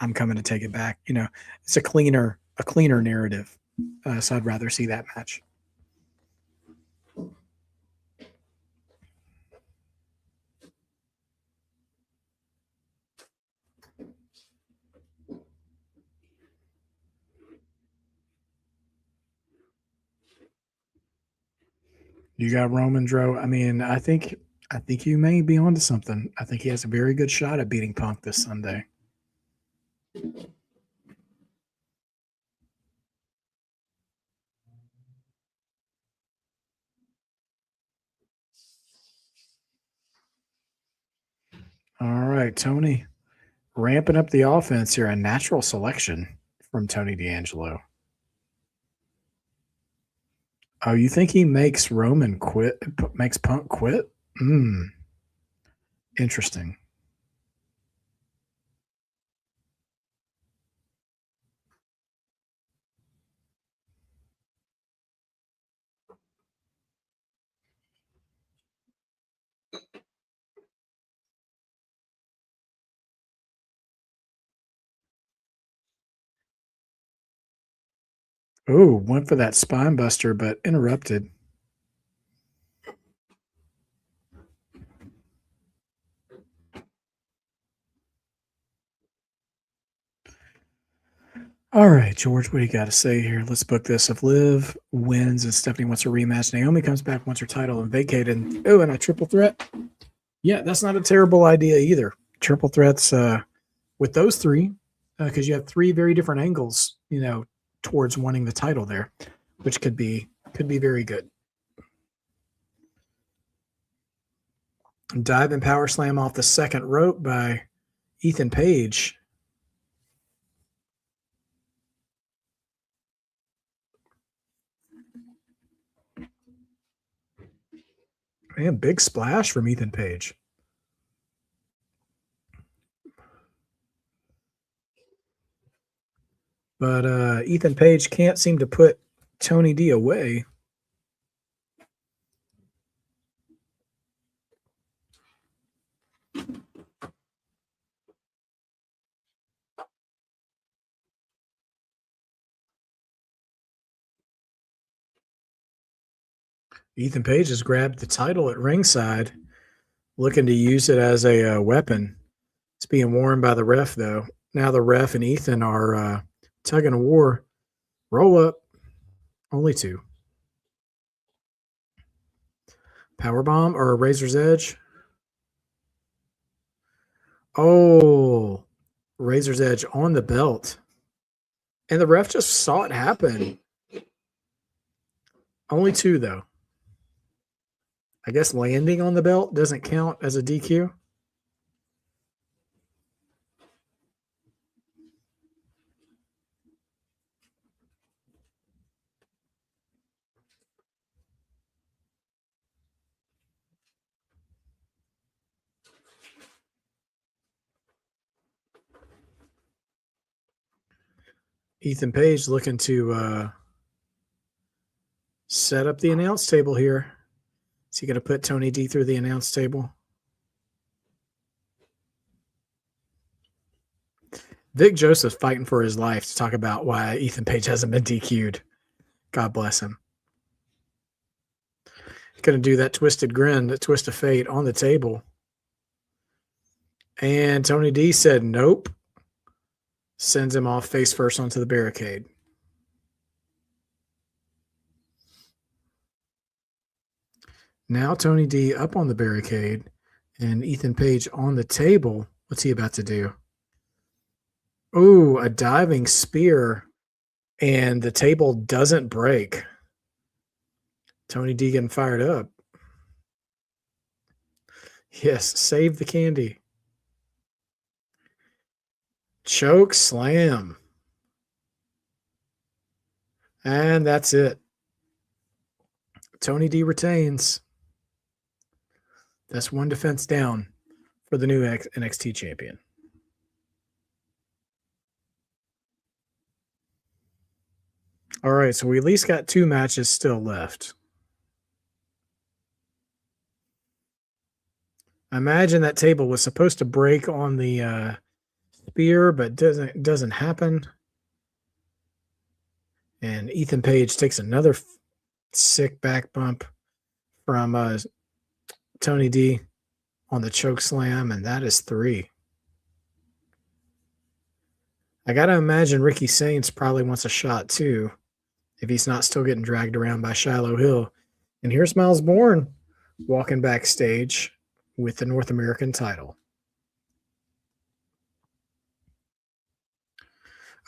S1: I'm coming to take it back. It's a cleaner narrative. So I'd rather see that match. You got Roman Dro. I mean, I think you may be onto something. I think he has a very good shot at beating Punk this Sunday. All right, Tony, ramping up the offense here. A natural selection from Tony D'Angelo. Oh, you think he makes Roman quit? Makes Punk quit? Interesting. Oh, went for that spine buster, but interrupted. All right, George, what do you got to say here? Let's book this. If Liv wins and Stephanie wants a rematch, Naomi comes back, wants her title and vacated. And a triple threat. Yeah, that's not a terrible idea either. Triple threats with those three, because you have three very different angles, towards wanting the title there, which could be very good. Dive and power slam off the second rope by Ethan Page. Man, big splash from Ethan Page. But Ethan Page can't seem to put Tony D away. Ethan Page has grabbed the title at ringside, looking to use it as a weapon. It's being worn by the ref, though. Now the ref and Ethan are tugging a war. Roll up. Only 2. Powerbomb or a Razor's Edge? Oh, Razor's Edge on the belt. And the ref just saw it happen. Only 2, though. I guess landing on the belt doesn't count as a DQ. Ethan Page looking to set up the announce table here. Is he going to put Tony D through the announce table? Vic Joseph fighting for his life to talk about why Ethan Page hasn't been DQ'd. God bless him. Going to do that twisted grin, that twist of fate on the table. And Tony D said nope. Sends him off face first onto the barricade. Now Tony D up on the barricade and Ethan Page on the table. What's he about to do? Ooh, a diving spear, and the table doesn't break. Tony D getting fired up. Yes, save the candy. Choke slam. And that's it. Tony D retains. That's 1 defense down for the new NXT champion. All right, so we at least got 2 matches still left. I imagine that table was supposed to break on the spear, but doesn't happen. And Ethan Page takes another sick back bump from Tony D on the choke slam, and that is 3. I got to imagine Ricky Saints probably wants a shot too, if he's not still getting dragged around by Shiloh Hill. And here's Miles Bourne walking backstage with the North American title.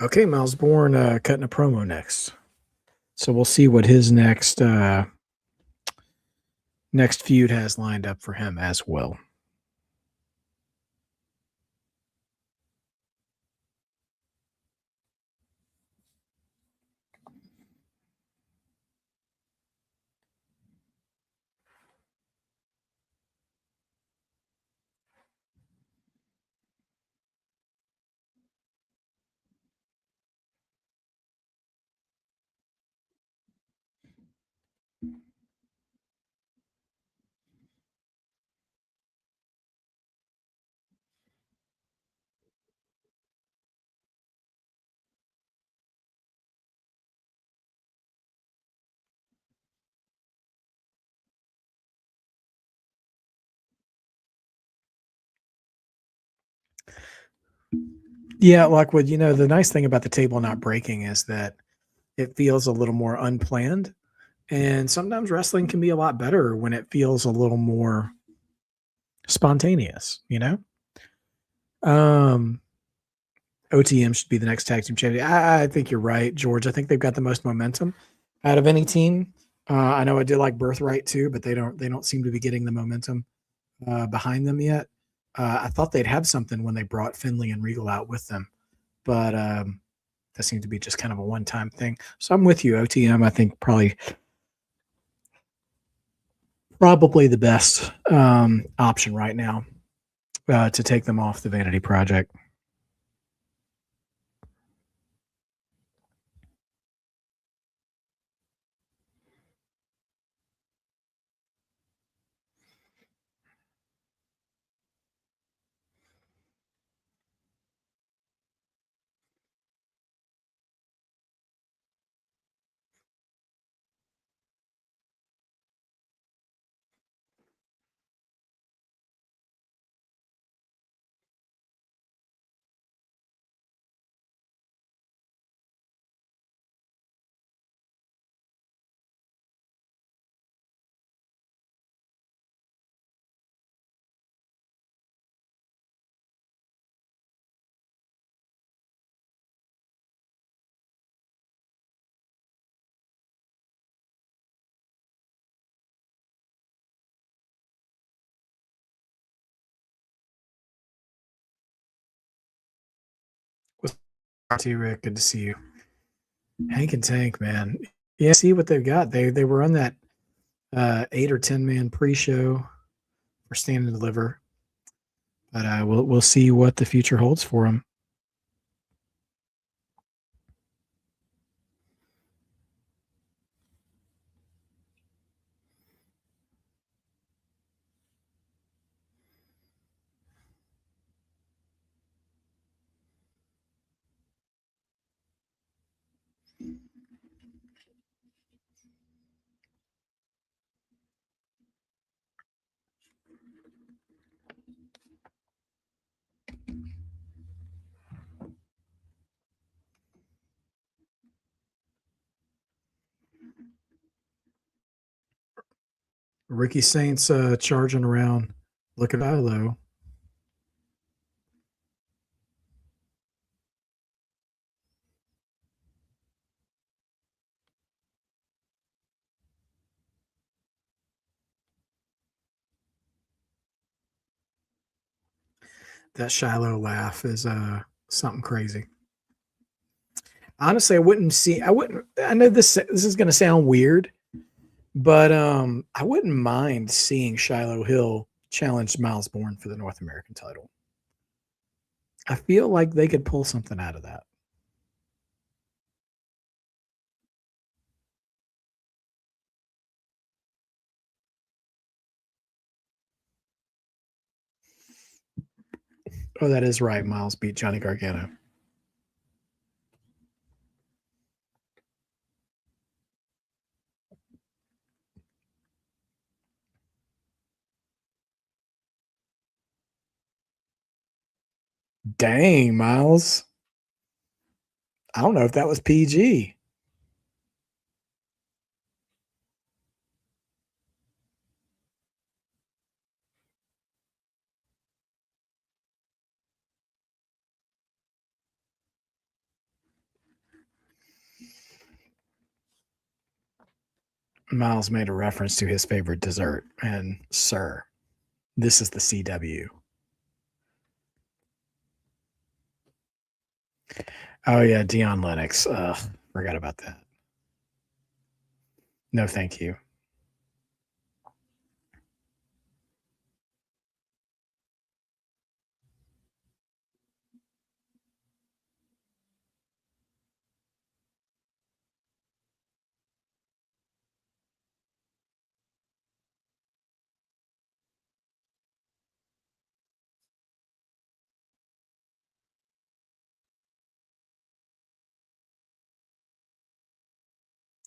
S1: Okay, Miles Bourne cutting a promo next. So we'll see what his next feud has lined up for him as well. Yeah, Lockwood, the nice thing about the table not breaking is that it feels a little more unplanned. And sometimes wrestling can be a lot better when it feels a little more spontaneous, OTM should be the next tag team champion. I think you're right, George. I think they've got the most momentum out of any team. I know I did like Birthright too, but they don't seem to be getting the momentum behind them yet. I thought they'd have something when they brought Finley and Regal out with them, but that seemed to be just kind of a one-time thing. So I'm with you, OTM. I think probably the best option right now to take them off the Vanity Project. T Rick, good to see you. Hank and Tank, man. Yeah, see what they've got. They were on that 8 or 10 man pre-show for Stand and Deliver, but we'll see what the future holds for them. Ricky Saints charging around. Look at Ilo. That Shiloh laugh is something crazy. Honestly, I wouldn't I know this is gonna sound weird, but I wouldn't mind seeing Shiloh Hill challenge Miles Bourne for the North American title. I feel like they could pull something out of that. Oh, that is right. Miles beat Johnny Gargano. Dang, Miles. I don't know if that was PG. Miles made a reference to his favorite dessert, and sir, this is the CW. Oh yeah, Dion Lennox. Forgot about that. No, thank you.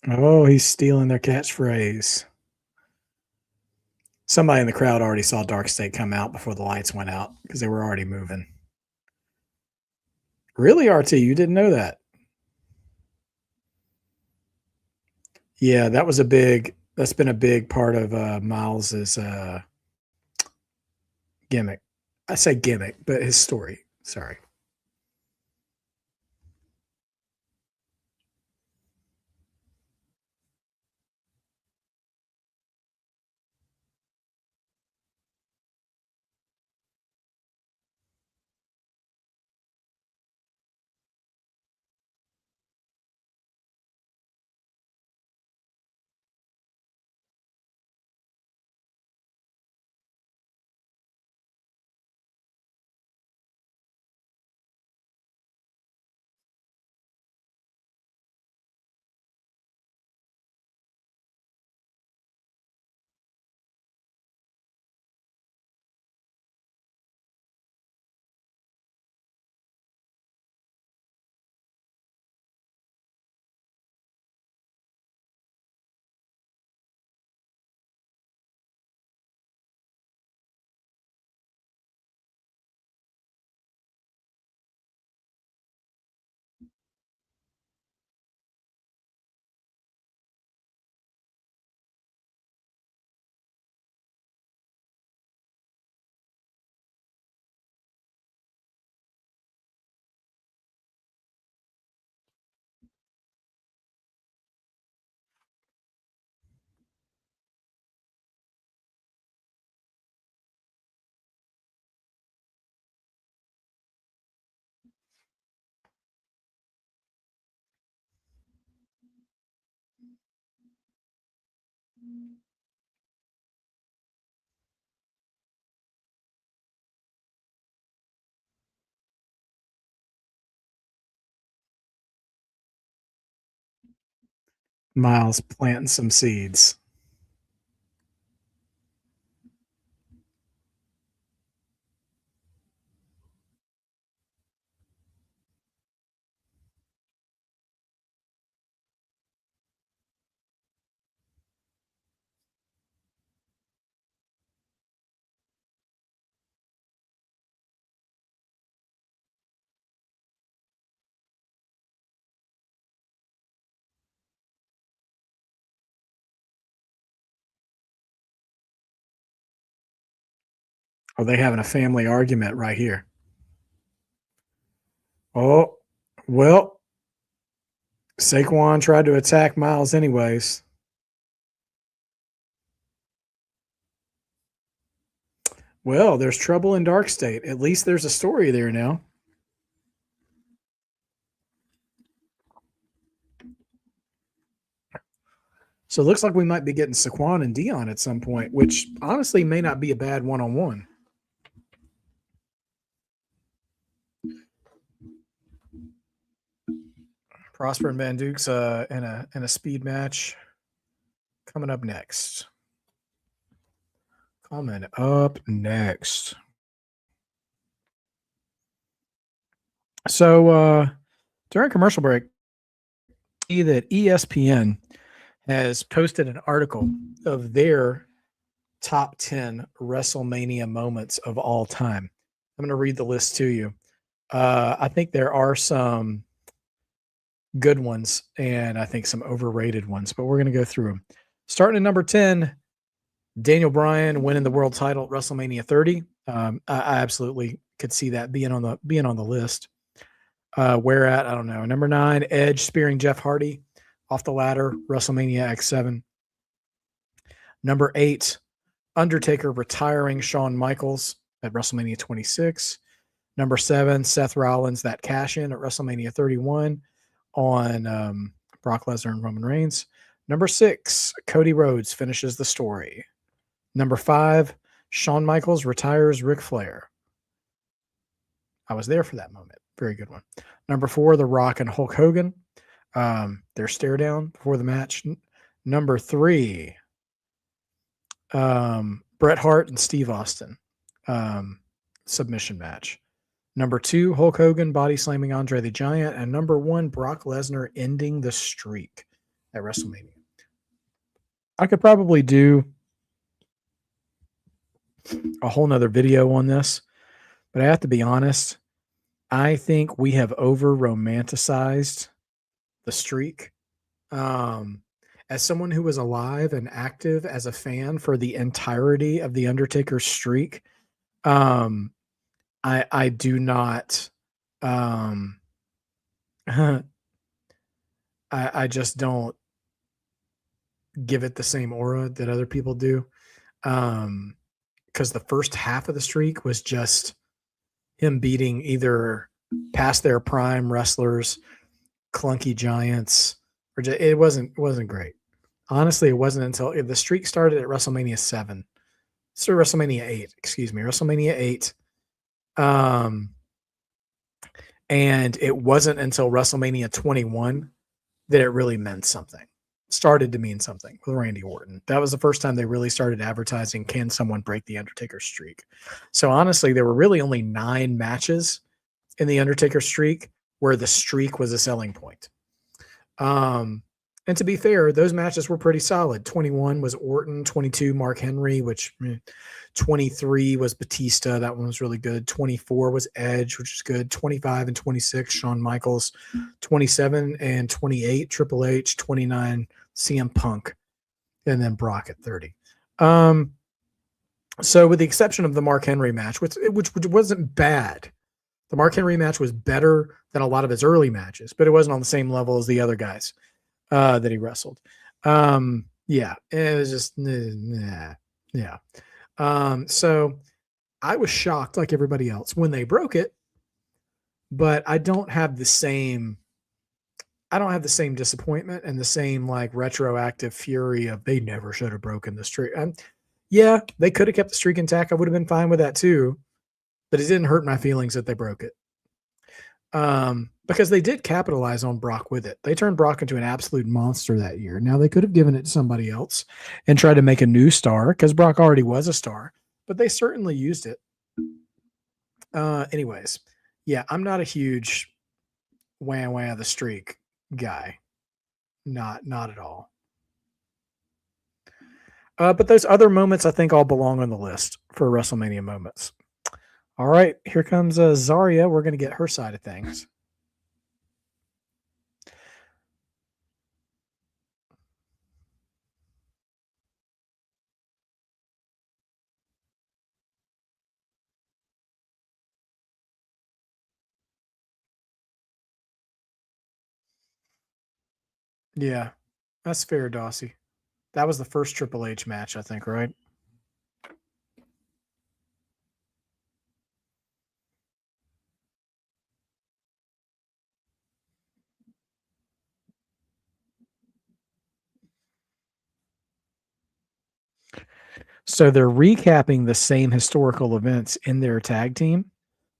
S1: Oh, he's stealing their catchphrase. Somebody in the crowd already saw Dark State come out before the lights went out because they were already moving. Really, RT? You didn't know that? Yeah, that was a big. That's been a big part of Miles's gimmick. I say gimmick, but his story. Sorry. Miles planting some seeds. Are they having a family argument right here? Oh, well, Saquon tried to attack Miles anyways. Well, there's trouble in Dark State. At least there's a story there now. So it looks like we might be getting Saquon and Dion at some point, which honestly may not be a bad one-on-one. Prosper and Van Dukes in a speed match coming up next. Coming up next. So during commercial break, see that ESPN has posted an article of their top 10 WrestleMania moments of all time. I'm going to read the list to you. I think there are some good ones and I think some overrated ones, but we're going to go through them. Starting at number 10, Daniel Bryan winning the world title at WrestleMania 30. I absolutely could see that being on the list. Where at? I don't know. Number 9, Edge spearing Jeff Hardy off the ladder, WrestleMania X7. Number 8, Undertaker retiring Shawn Michaels at WrestleMania 26. Number 7, Seth Rollins, that cash in at WrestleMania 31 on Brock Lesnar and Roman Reigns. Number 6, Cody Rhodes finishes the story. Number 5, Shawn Michaels retires Ric Flair. I was there for that moment. Very good one. Number 4, The Rock and Hulk Hogan. Their stare down before the match. Number 3, Bret Hart and Steve Austin submission match. Number 2, Hulk Hogan body slamming Andre the Giant. And number 1, Brock Lesnar ending the streak at WrestleMania. I could probably do a whole nother video on this, but I have to be honest. I think we have over romanticized the streak. As someone who was alive and active as a fan for the entirety of the Undertaker's streak, I do not. I just don't give it the same aura that other people do. Because the first half of the streak was just him beating either past their prime wrestlers, clunky giants, or just, it wasn't great. Honestly, it wasn't until the streak started at WrestleMania 7. So WrestleMania 8, excuse me, WrestleMania 8. And it wasn't until WrestleMania 21 that it really meant something. Started to mean something with Randy Orton. That was the first time they really started advertising, can someone break the Undertaker streak? So honestly, there were really only 9 matches in the Undertaker streak where the streak was a selling point. And to be fair, those matches were pretty solid. 21 was Orton, 22 Mark Henry, which 23 was Batista. That one was really good. 24 was Edge, which is good. 25 and 26, Shawn Michaels. 27 and 28, Triple H. 29, CM Punk. And then Brock at 30. So with the exception of the Mark Henry match, which wasn't bad. The Mark Henry match was better than a lot of his early matches, but it wasn't on the same level as the other guys that he wrestled. Yeah, it was just, yeah. So I was shocked like everybody else when they broke it, but I don't have the same disappointment and the same like retroactive fury of they never should have broken the streak. Yeah, they could have kept the streak intact. I would have been fine with that too, but it didn't hurt my feelings that they broke it. But because they did capitalize on Brock with it. They turned Brock into an absolute monster that year. Now they could have given it to somebody else and tried to make a new star because Brock already was a star, but they certainly used it. Anyways, yeah, I'm not a huge wham wham the streak guy. Not at all. But those other moments I think all belong on the list for WrestleMania moments. All right, here comes Zarya. We're going to get her side of things. Yeah, that's fair, Dossie. That was the first Triple H match, I think, right? So they're recapping the same historical events in their tag team,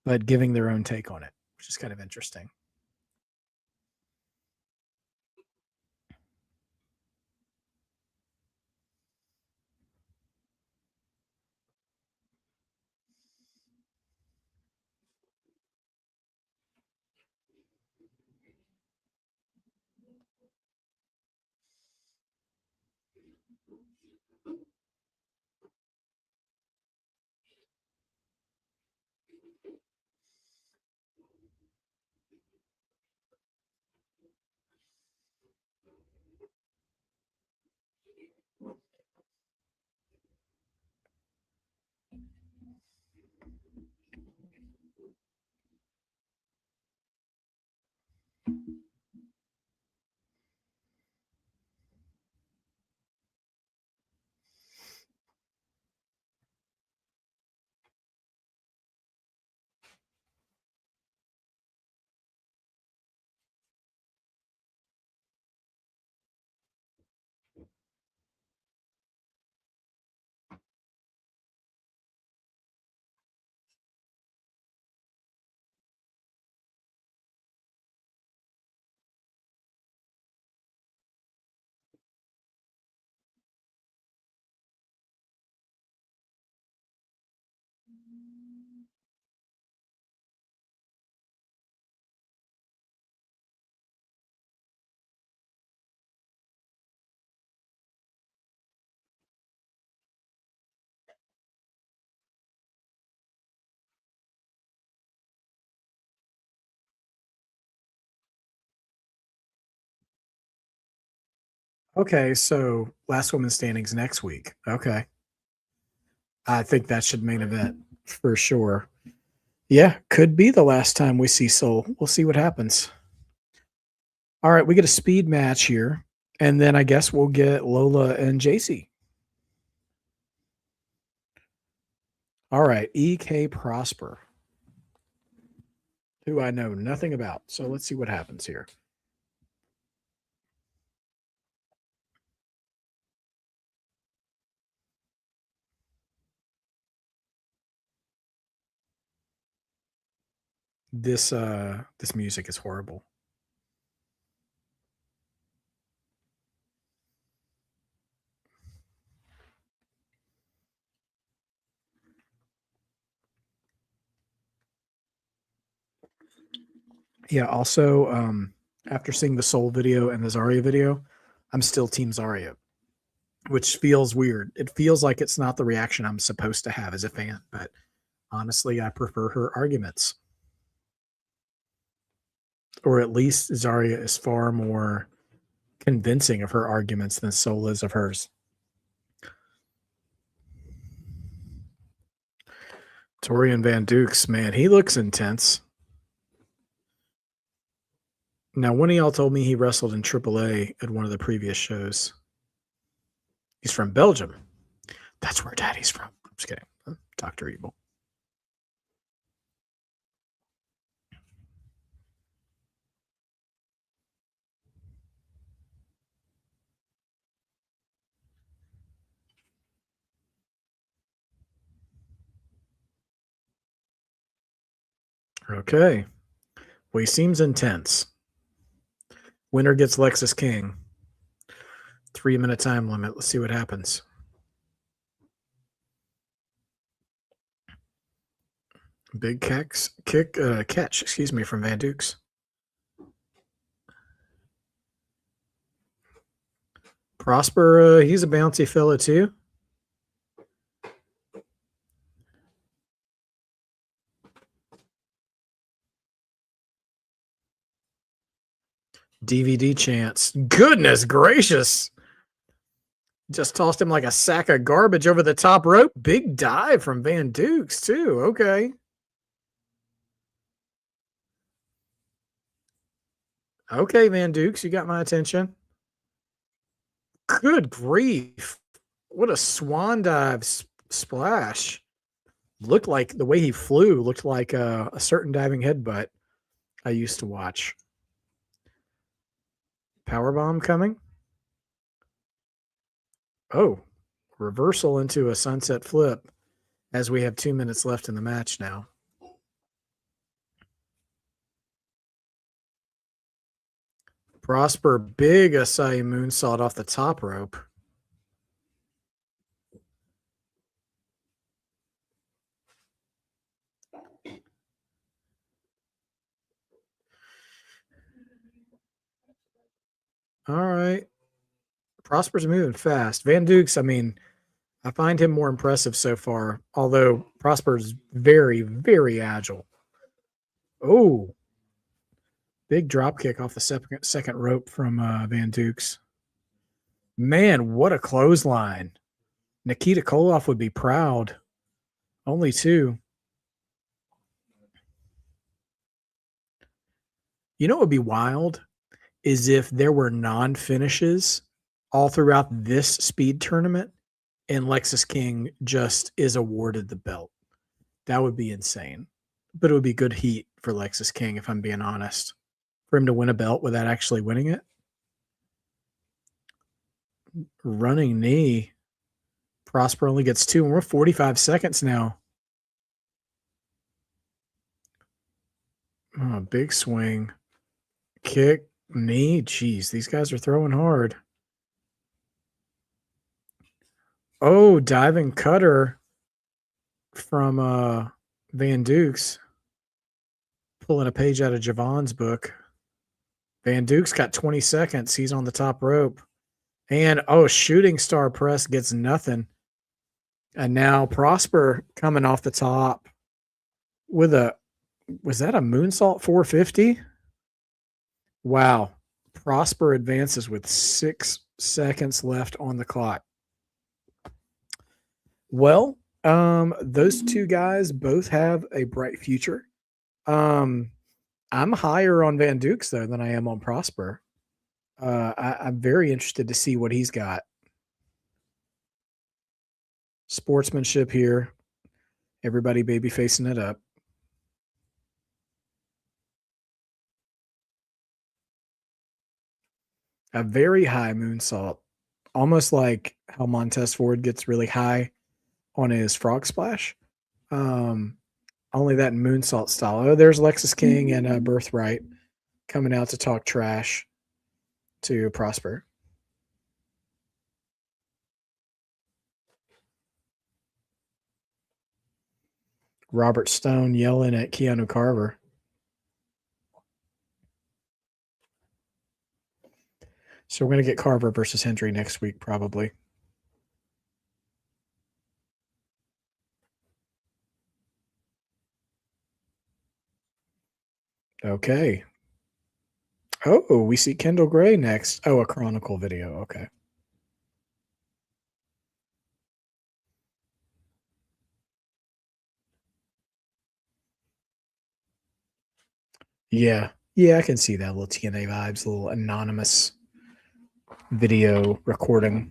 S1: but giving their own take on it, which is kind of interesting. Okay, so last woman standings next week. Okay. I think that should main event for sure. Yeah, could be the last time we see Soul. We'll see what happens. All right, we get a speed match here, and then I guess we'll get Lola and JC. All right, EK Prosper, who I know nothing about. So let's see what happens here. This music is horrible. Yeah, also after seeing the Soul video and the Zarya video, I'm still Team Zarya, which feels weird. It feels like it's not the reaction I'm supposed to have as a fan, but honestly, I prefer her arguments. Or at least Zarya is far more convincing of her arguments than Soul is of hers. Torian Van Dukes, man, he looks intense. Now, one of y'all told me he wrestled in AAA at one of the previous shows. He's from Belgium. That's where Daddy's from. I'm just kidding. Dr. Evil. Okay. Well, he seems intense. Winner gets Lexus King. 3-minute time limit. Let's see what happens. Big catch, excuse me, from Van Dukes. Prosper, he's a bouncy fella too. DVD chance. Goodness gracious. Just tossed him like a sack of garbage over the top rope. Big dive from Van Dukes too. Okay. Okay, Van Dukes, you got my attention. Good grief. What a swan dive splash. Looked like the way he flew looked like a certain diving headbutt I used to watch. Powerbomb coming. Oh, reversal into a sunset flip as we have 2 minutes left in the match now. Prosper, big Asai moonsault off the top rope. All right. Prosper's moving fast. Van Dukes, I mean, I find him more impressive so far, although Prosper's very, very agile. Oh, big drop kick off the second rope from Van Dukes. Man, what a clothesline. Nikita Koloff would be proud. Only 2. You know what would be wild is if there were non-finishes all throughout this speed tournament and Lexus King just is awarded the belt. That would be insane. But it would be good heat for Lexus King, if I'm being honest. For him to win a belt without actually winning it. Running knee. Prosper only gets 2, and we're 45 seconds now. Oh, big swing. Kick, knee. Jeez, these guys are throwing hard. Oh, diving cutter from Van Dukes. Pulling a page out of Javon's book. Van Dukes got 20 seconds. He's on the top rope. And, shooting star press gets nothing. And now Prosper coming off the top with was that a moonsault 450? Wow. Prosper advances with 6 seconds left on the clock. Well, those 2 guys both have a bright future. I'm higher on Van Dukes though than I am on Prosper. I'm very interested to see what he's got. Sportsmanship here. Everybody baby facing it up. A very high moonsault. Almost like how Montez Ford gets really high on his frog splash. Only that moonsault style. Oh, there's Lexus King and Birthright coming out to talk trash to Prosper. Robert Stone yelling at Keanu Carver. So we're going to get Carver versus Hendry next week, probably. Okay. Oh, we see Kendall Gray next. Oh, a Chronicle video. Okay. Yeah. Yeah, I can see that. Little TNA vibes, a little anonymous video recording.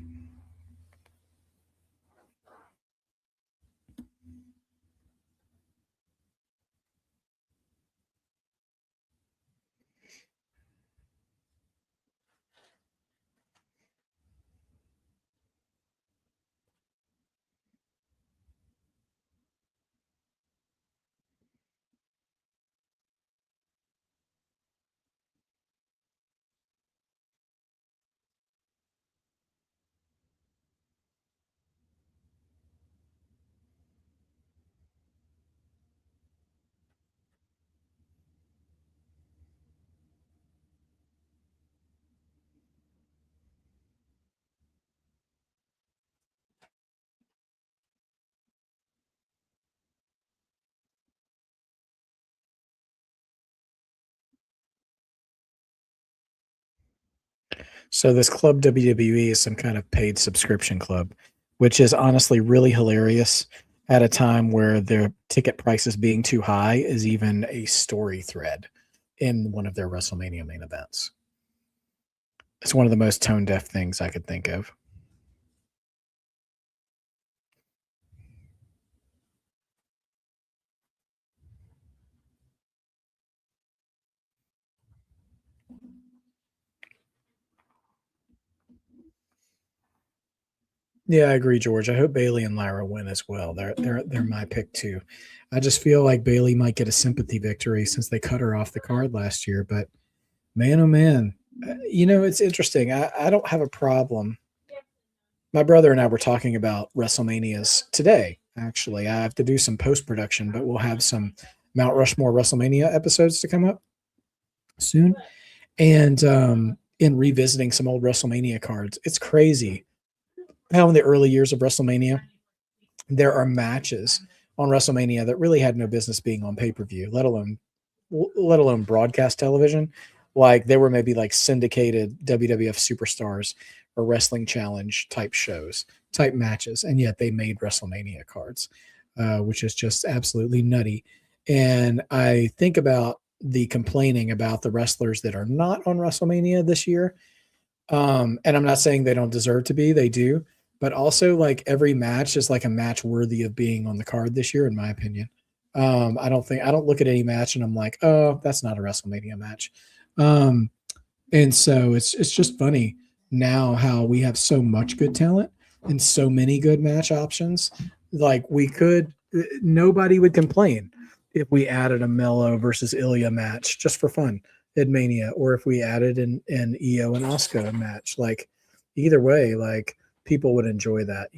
S1: So this club WWE is some kind of paid subscription club, which is honestly really hilarious at a time where their ticket prices being too high is even a story thread in one of their WrestleMania main events. It's one of the most tone deaf things I could think of. Yeah, I agree, George. I hope Bailey and Lyra win as well. They're my pick too. I just feel like Bailey might get a sympathy victory since they cut her off the card last year. But man, oh man, it's interesting. I don't have a problem. My brother and I were talking about WrestleManias today. Actually, I have to do some post production, but we'll have some Mount Rushmore WrestleMania episodes to come up soon. And in revisiting some old WrestleMania cards, it's crazy how in the early years of WrestleMania there are matches on WrestleMania that really had no business being on pay per view, let alone broadcast television. Like they were maybe like syndicated WWF superstars or wrestling challenge type shows, type matches, and yet they made WrestleMania cards, which is just absolutely nutty. And I think about the complaining about the wrestlers that are not on WrestleMania this year, and I'm not saying they don't deserve to be, they do, but also like every match is like a match worthy of being on the card this year, in my opinion. I don't look at any match and I'm like, oh, that's not a WrestleMania match. Um, and so it's just funny now how we have so much good talent and so many good match options. Like nobody would complain if we added a Mello versus Ilya match just for fun at Mania, or if we added an Io and Oscar match. Like either way, like people would enjoy that.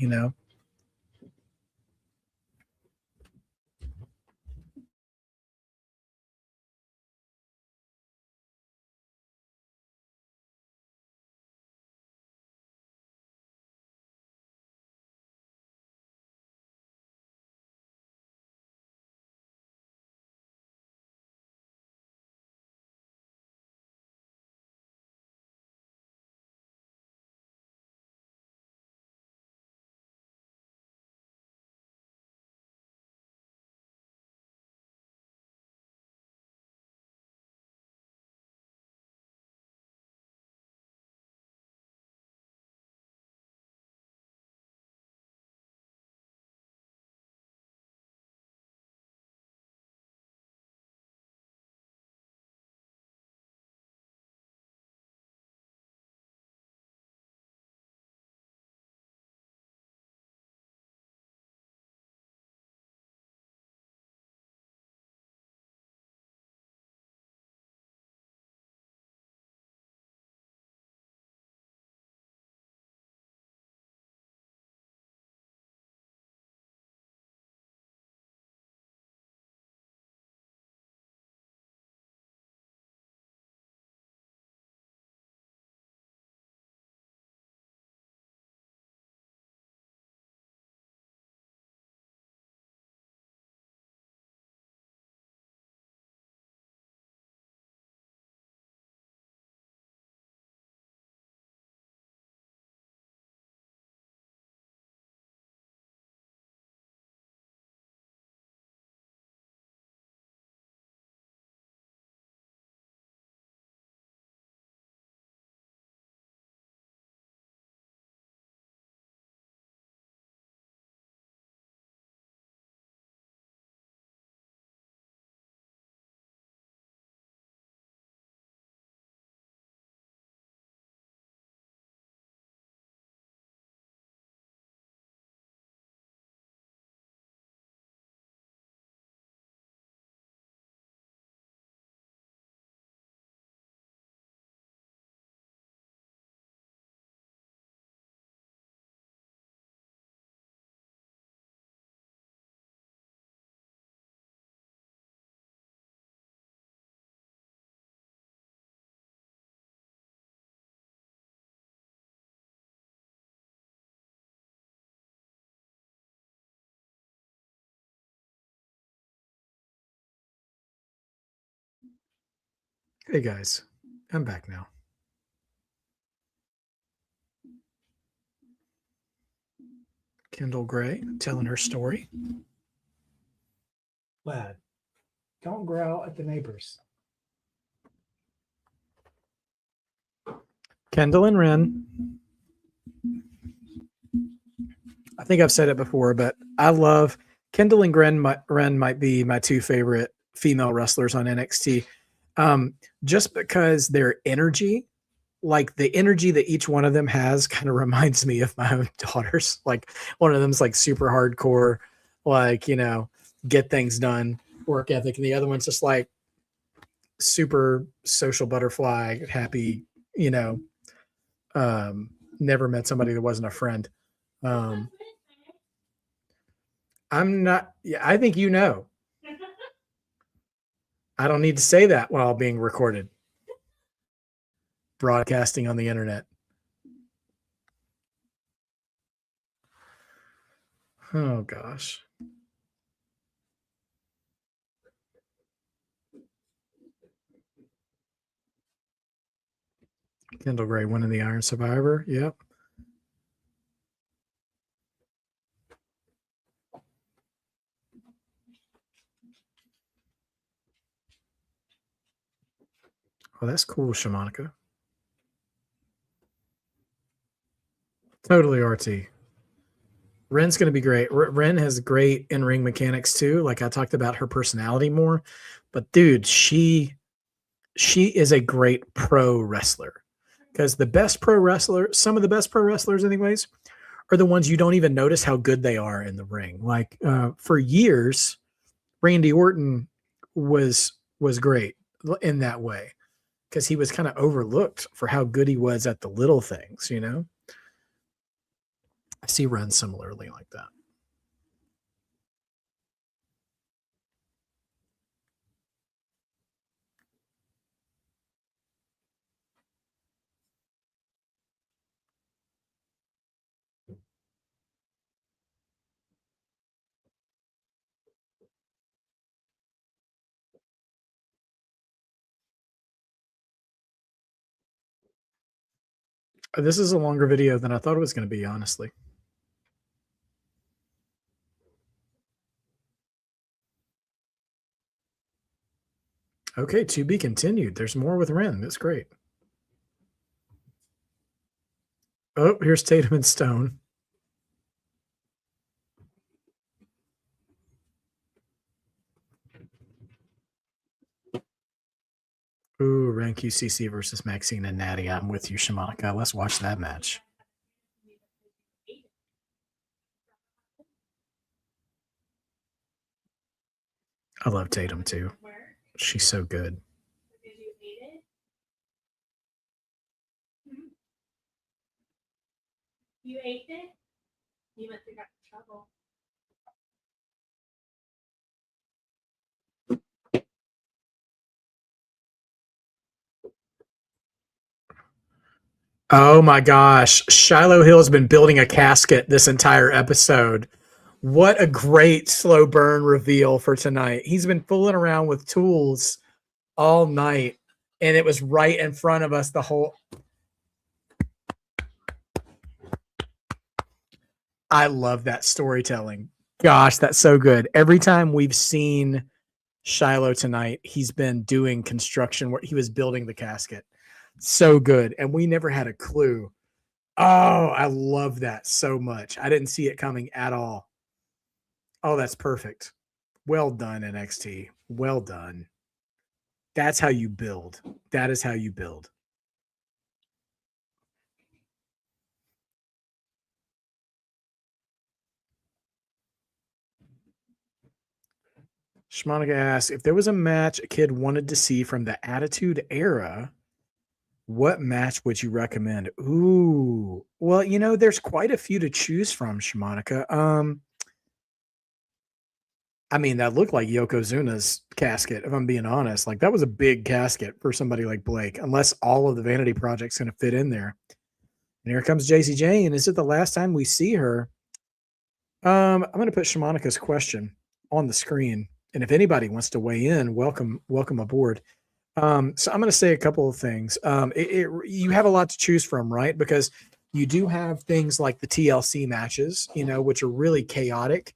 S1: Hey guys, I'm back now. Kendall Gray telling her story. Lad, don't growl at the neighbors. Kendall and Ren. I think I've said it before, but I love Kendall and Ren might be my two favorite female wrestlers on NXT. Just because their energy, like the energy that each one of them has, kind of reminds me of my own daughters. Like one of them's like super hardcore, like, get things done, work ethic. And the other one's just like super social butterfly, happy, never met somebody that wasn't a friend. I'm not, I think I don't need to say that while being recorded, broadcasting on the internet. Oh gosh. Kendall Gray winning the Iron Survivor. Yep. Oh, that's cool, Shamanica. Totally RT. Ren's going to be great. Ren has great in-ring mechanics too. Like I talked about her personality more, but dude, she is a great pro wrestler, because the best pro wrestler, some of the best pro wrestlers anyways, are the ones you don't even notice how good they are in the ring. Like for years, Randy Orton was great in that way, because he was kind of overlooked for how good he was at the little things, I see Ren similarly like that. This is a longer video than I thought it was going to be, honestly. Okay, to be continued. There's more with Ren. That's great. Oh, here's Tatum and Stone. Ooh, Ren QCC versus Maxine and Natty. I'm with you, Shamanica. Let's watch that match. I love Tatum too. She's so good.
S2: You ate it? You must have got in trouble.
S1: Oh my gosh. Shiloh Hill's been building a casket this entire episode. What a great slow burn reveal for tonight. He's been fooling around with tools all night, and it was right in front of us the whole. I love that storytelling. Gosh, that's so good. Every time we've seen Shiloh tonight, he's been doing construction where he was building the casket. So good. And we never had a clue. Oh, I love that so much. I didn't see it coming at all. Oh, that's perfect. Well done, NXT. Well done. That's how you build. That is how you build. Shmonica asks, if there was a match a kid wanted to see from the Attitude Era, what match would you recommend? Ooh, well, there's quite a few to choose from, Shmonica. I mean, that looked like Yokozuna's casket, if I'm being honest. Like, that was a big casket for somebody like Blake, unless all of the Vanity Project's going to fit in there. And here comes JC Jane. Is it the last time we see her? I'm going to put Shamonica's question on the screen. And if anybody wants to weigh in, welcome aboard. So I'm going to say a couple of things. You have a lot to choose from, right? Because You do have things like the TLC matches, which are really chaotic.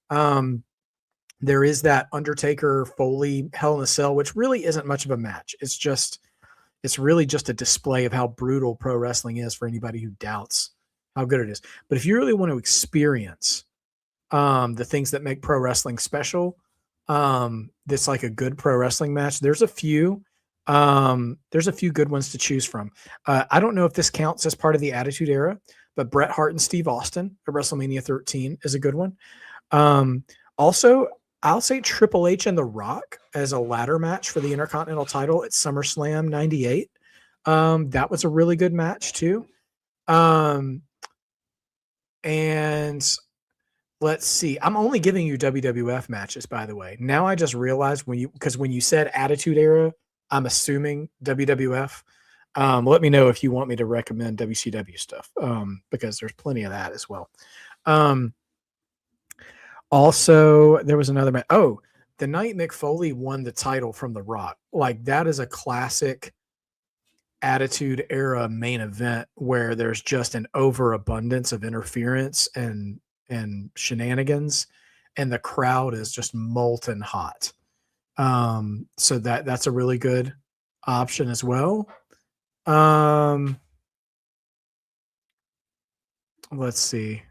S1: There is that Undertaker Foley Hell in a Cell, which really isn't much of a match. It's really just a display of how brutal pro wrestling is for anybody who doubts how good it is. But if you really want to experience the things that make pro wrestling special, that's like a good pro wrestling match. There's a few. There's a few good ones to choose from. I don't know if this counts as part of the Attitude Era, but Bret Hart and Steve Austin at WrestleMania 13 is a good one. Also, I'll say Triple H and The Rock as a ladder match for the Intercontinental title at SummerSlam 98. That was a really good match too. And let's see. I'm only giving you WWF matches, by the way. Now I just realized when you said Attitude Era, I'm assuming WWF. Let me know if you want me to recommend WCW stuff, because there's plenty of that as well. Also, there was another match. Oh, the night Mick Foley won the title from The Rock. Like, that is a classic Attitude Era main event where there's just an overabundance of interference and shenanigans, and the crowd is just molten hot. So that's a really good option as well. Let's see.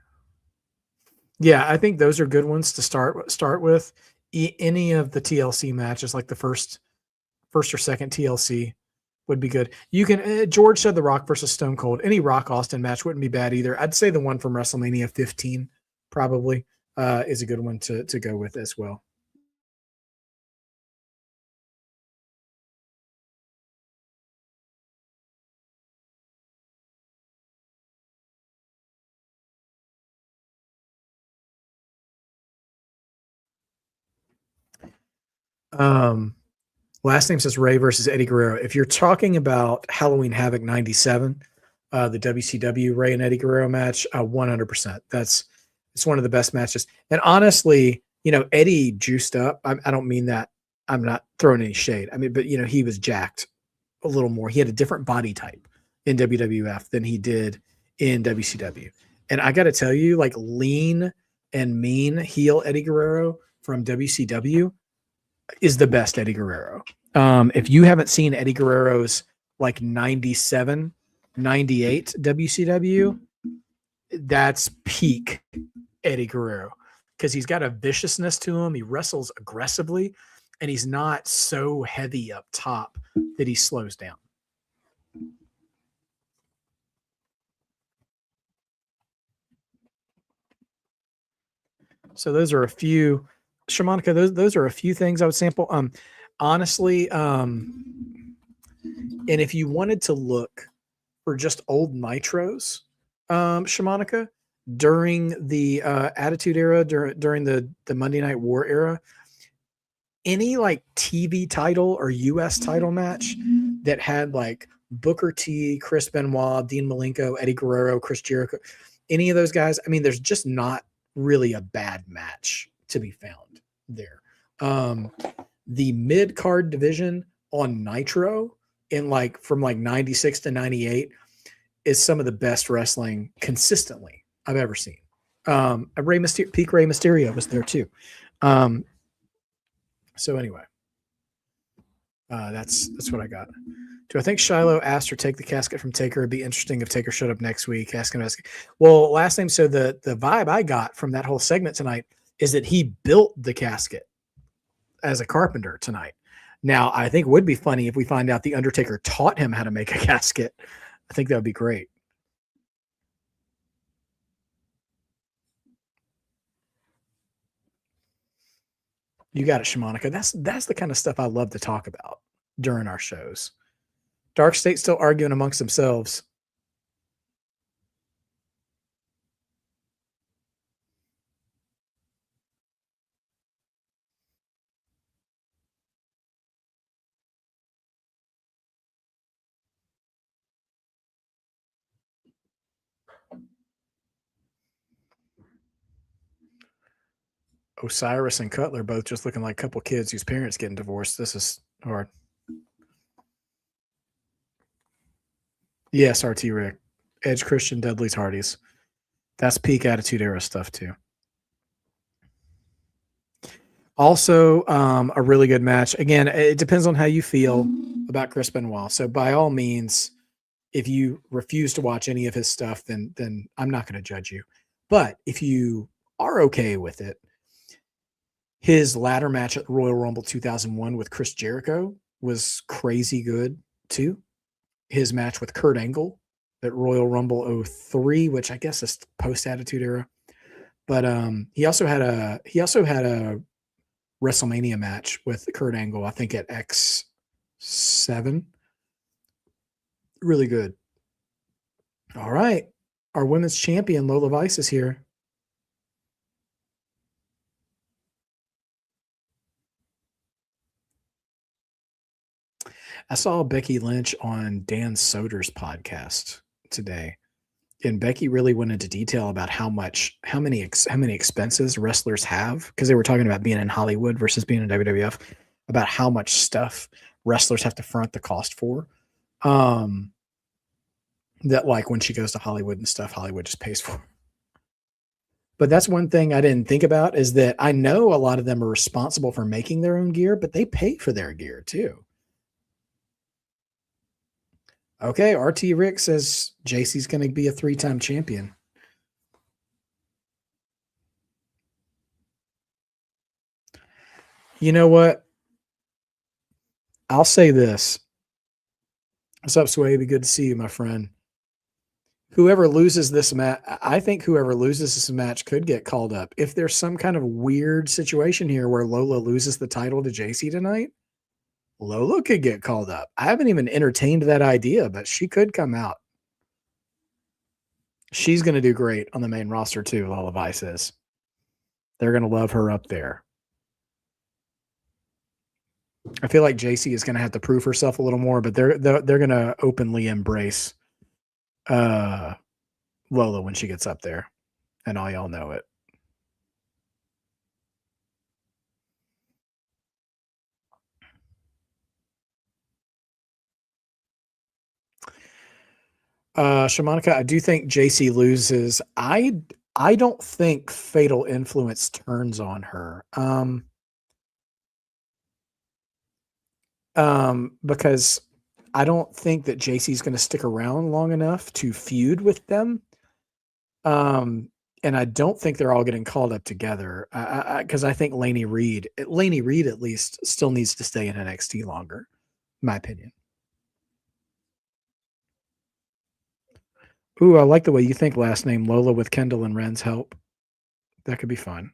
S1: Yeah, I think those are good ones to start with. Any of the TLC matches, like the first or second TLC, would be good. You can George said The Rock versus Stone Cold. Any Rock Austin match wouldn't be bad either. I'd say the one from WrestleMania 15 probably is a good one to go with as well. Last name says Ray versus Eddie Guerrero. If you're talking about Halloween Havoc 97, the WCW Ray and Eddie Guerrero match, 100%. It's one of the best matches. And honestly, Eddie juiced up. I don't mean that. I'm not throwing any shade. I mean, but he was jacked a little more. He had a different body type in WWF than he did in WCW. And I got to tell you, like, lean and mean heel Eddie Guerrero from WCW is the best Eddie Guerrero. If you haven't seen Eddie Guerrero's like 97, 98 WCW, that's peak Eddie Guerrero, because he's got a viciousness to him. He wrestles aggressively, and he's not so heavy up top that he slows down. So those are a few, Shamanika, those are a few things I would sample. Honestly, and if you wanted to look for just old nitros, Shamanika, during the Attitude Era, during the Monday Night War era, any like TV title or US title match that had like Booker T, Chris Benoit, Dean Malenko, Eddie Guerrero, Chris Jericho, any of those guys, I mean, there's just not really a bad match to be found there. The mid-card division on Nitro from 96 to 98 is some of the best wrestling consistently I've ever seen. Peak Rey Mysterio was there too. So anyway, that's what I got. Do I think Shiloh asked her take the casket from Taker? It'd be interesting if Taker showed up next week asking him. Well, last name. So the vibe I got from that whole segment tonight is that he built the casket as a carpenter tonight. Now, I think it would be funny if we find out the Undertaker taught him how to make a casket. I think that would be great. You got it, Shamanika. That's the kind of stuff I love to talk about during our shows. Dark State still arguing amongst themselves. Osiris and Cutler both just looking like a couple kids whose parents getting divorced. This is hard. Yes, RT Rick. Edge, Christian, Dudley's, Hardys. That's peak Attitude Era stuff too. Also, a really good match. Again, it depends on how you feel about Chris Benoit. So by all means, if you refuse to watch any of his stuff, then I'm not going to judge you. But if you are okay with it, his ladder match at Royal Rumble 2001 with Chris Jericho was crazy good too. His match with Kurt Angle at Royal Rumble 03, which I guess is post Attitude Era. But he also had a WrestleMania match with Kurt Angle, I think at X7. Really good. All right. Our women's champion, Lola Vice, is here. I saw Becky Lynch on Dan Soder's podcast today, and Becky really went into detail about how many expenses wrestlers have, because they were talking about being in Hollywood versus being in WWF, about how much stuff wrestlers have to front the cost for. That like when she goes to Hollywood and stuff, Hollywood just pays for. But that's one thing I didn't think about, is that I know a lot of them are responsible for making their own gear, but they pay for their gear too. Okay, RT Rick says JC's going to be a 3-time champion. You know what? I'll say this. What's up, Sway? Be good to see you, my friend. Whoever loses this match, I think whoever loses this match could get called up. If there's some kind of weird situation here where Lola loses the title to JC tonight, Lola could get called up. I haven't even entertained that idea, but she could come out. She's going to do great on the main roster too, Lola Vice is. They're going to love her up there. I feel like JC is going to have to prove herself a little more, but they're going to openly embrace Lola when she gets up there, and all y'all know it. Shamanika, I do think JC loses. I don't think Fatal Influence turns on her. Because I don't think that JC's going to stick around long enough to feud with them. And I don't think they're all getting called up together. Because I think Laney Reed at least still needs to stay in NXT longer, in my opinion. Ooh, I like the way you think last name Lola with Kendall and Ren's help. That could be fun.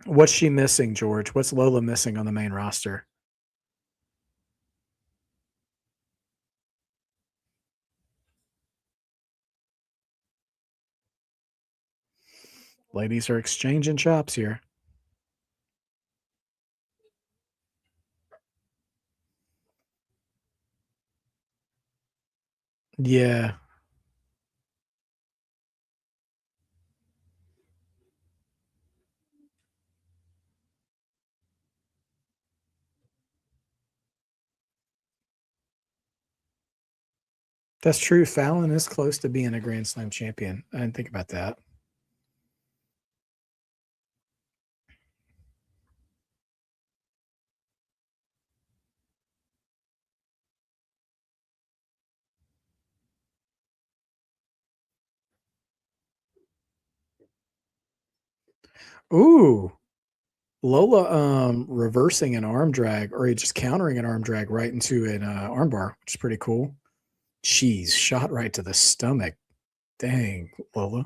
S1: What's she missing, George? What's Lola missing on the main roster? Ladies are exchanging chops here. Yeah. That's true. Fallon is close to being a Grand Slam champion. I didn't think about that. Ooh. Lola reversing an arm drag, or just countering an arm drag right into an armbar, which is pretty cool. Jeez, shot right to the stomach. Dang, Lola.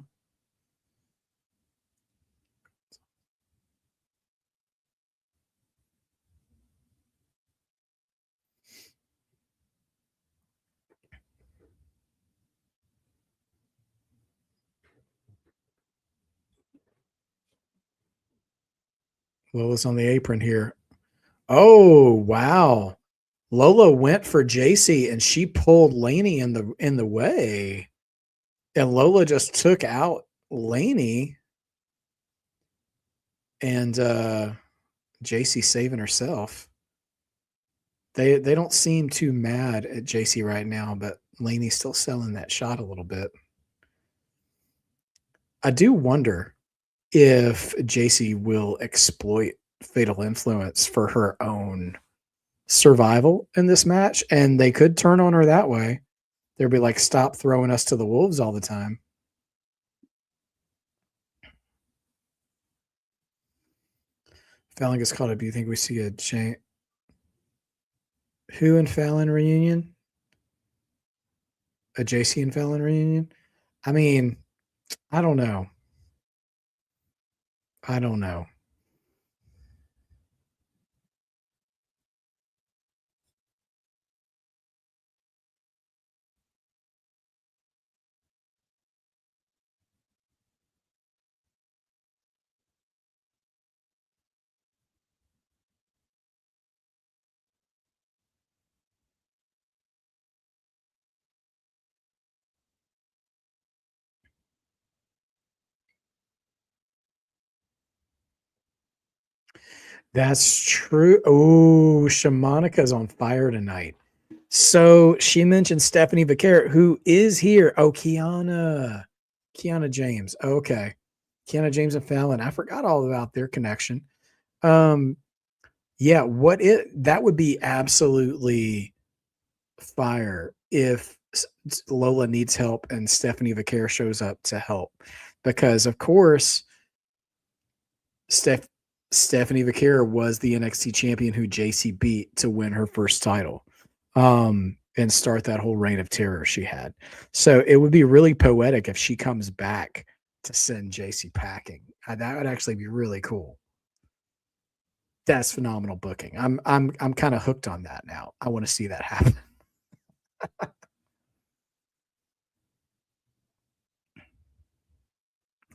S1: Lola's on the apron here. Oh, wow. Lola went for JC and she pulled Laney in the way. And Lola just took out Laney. And JC saving herself. They don't seem too mad at JC right now, but Laney's still selling that shot a little bit. I do wonder if JC will exploit Fatal Influence for her own survival in this match, and they could turn on her that way. They'd be like, stop throwing us to the wolves all the time. Fallon gets caught up. Do you think we see a change? Who and Fallon reunion? A JC and Fallon reunion? I mean, I don't know. I don't know. That's true. Oh, Shamonica's on fire tonight. So she mentioned Stephanie Vaquer, who is here. Oh, Kiana James. Okay. Kiana James and Fallon. I forgot all about their connection. Yeah, that would be absolutely fire if Lola needs help and Stephanie Vaquer shows up to help. Because of course, Stephanie Vaquer was the NXT champion who JC beat to win her first title. And start that whole reign of terror she had. So it would be really poetic if she comes back to send JC packing. That would actually be really cool. That's phenomenal booking. I'm kind of hooked on that now. I want to see that happen.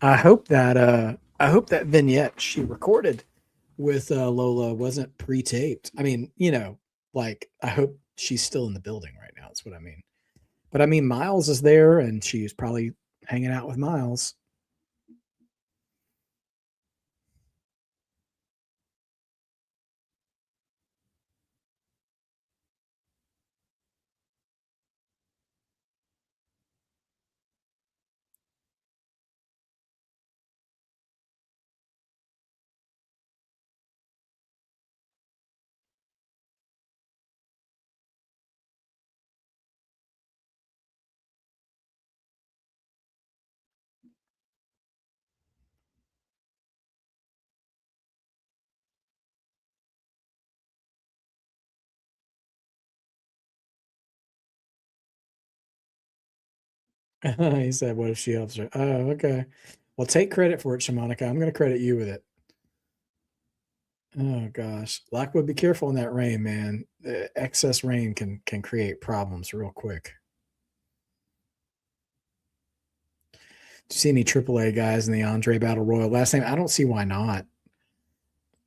S1: I hope that vignette she recorded with Lola wasn't pre-taped. I mean, like I hope she's still in the building right now. That's what I mean. But I mean, Miles is there, and she's probably hanging out with Miles. He said, "What if she helps her?" Oh, okay. Well, take credit for it, Shamanica. I'm going to credit you with it. Oh gosh, Lockwood, be careful in that rain, man. Excess rain can create problems real quick. Do you see any AAA guys in the Andre Battle Royal last name? I don't see why not.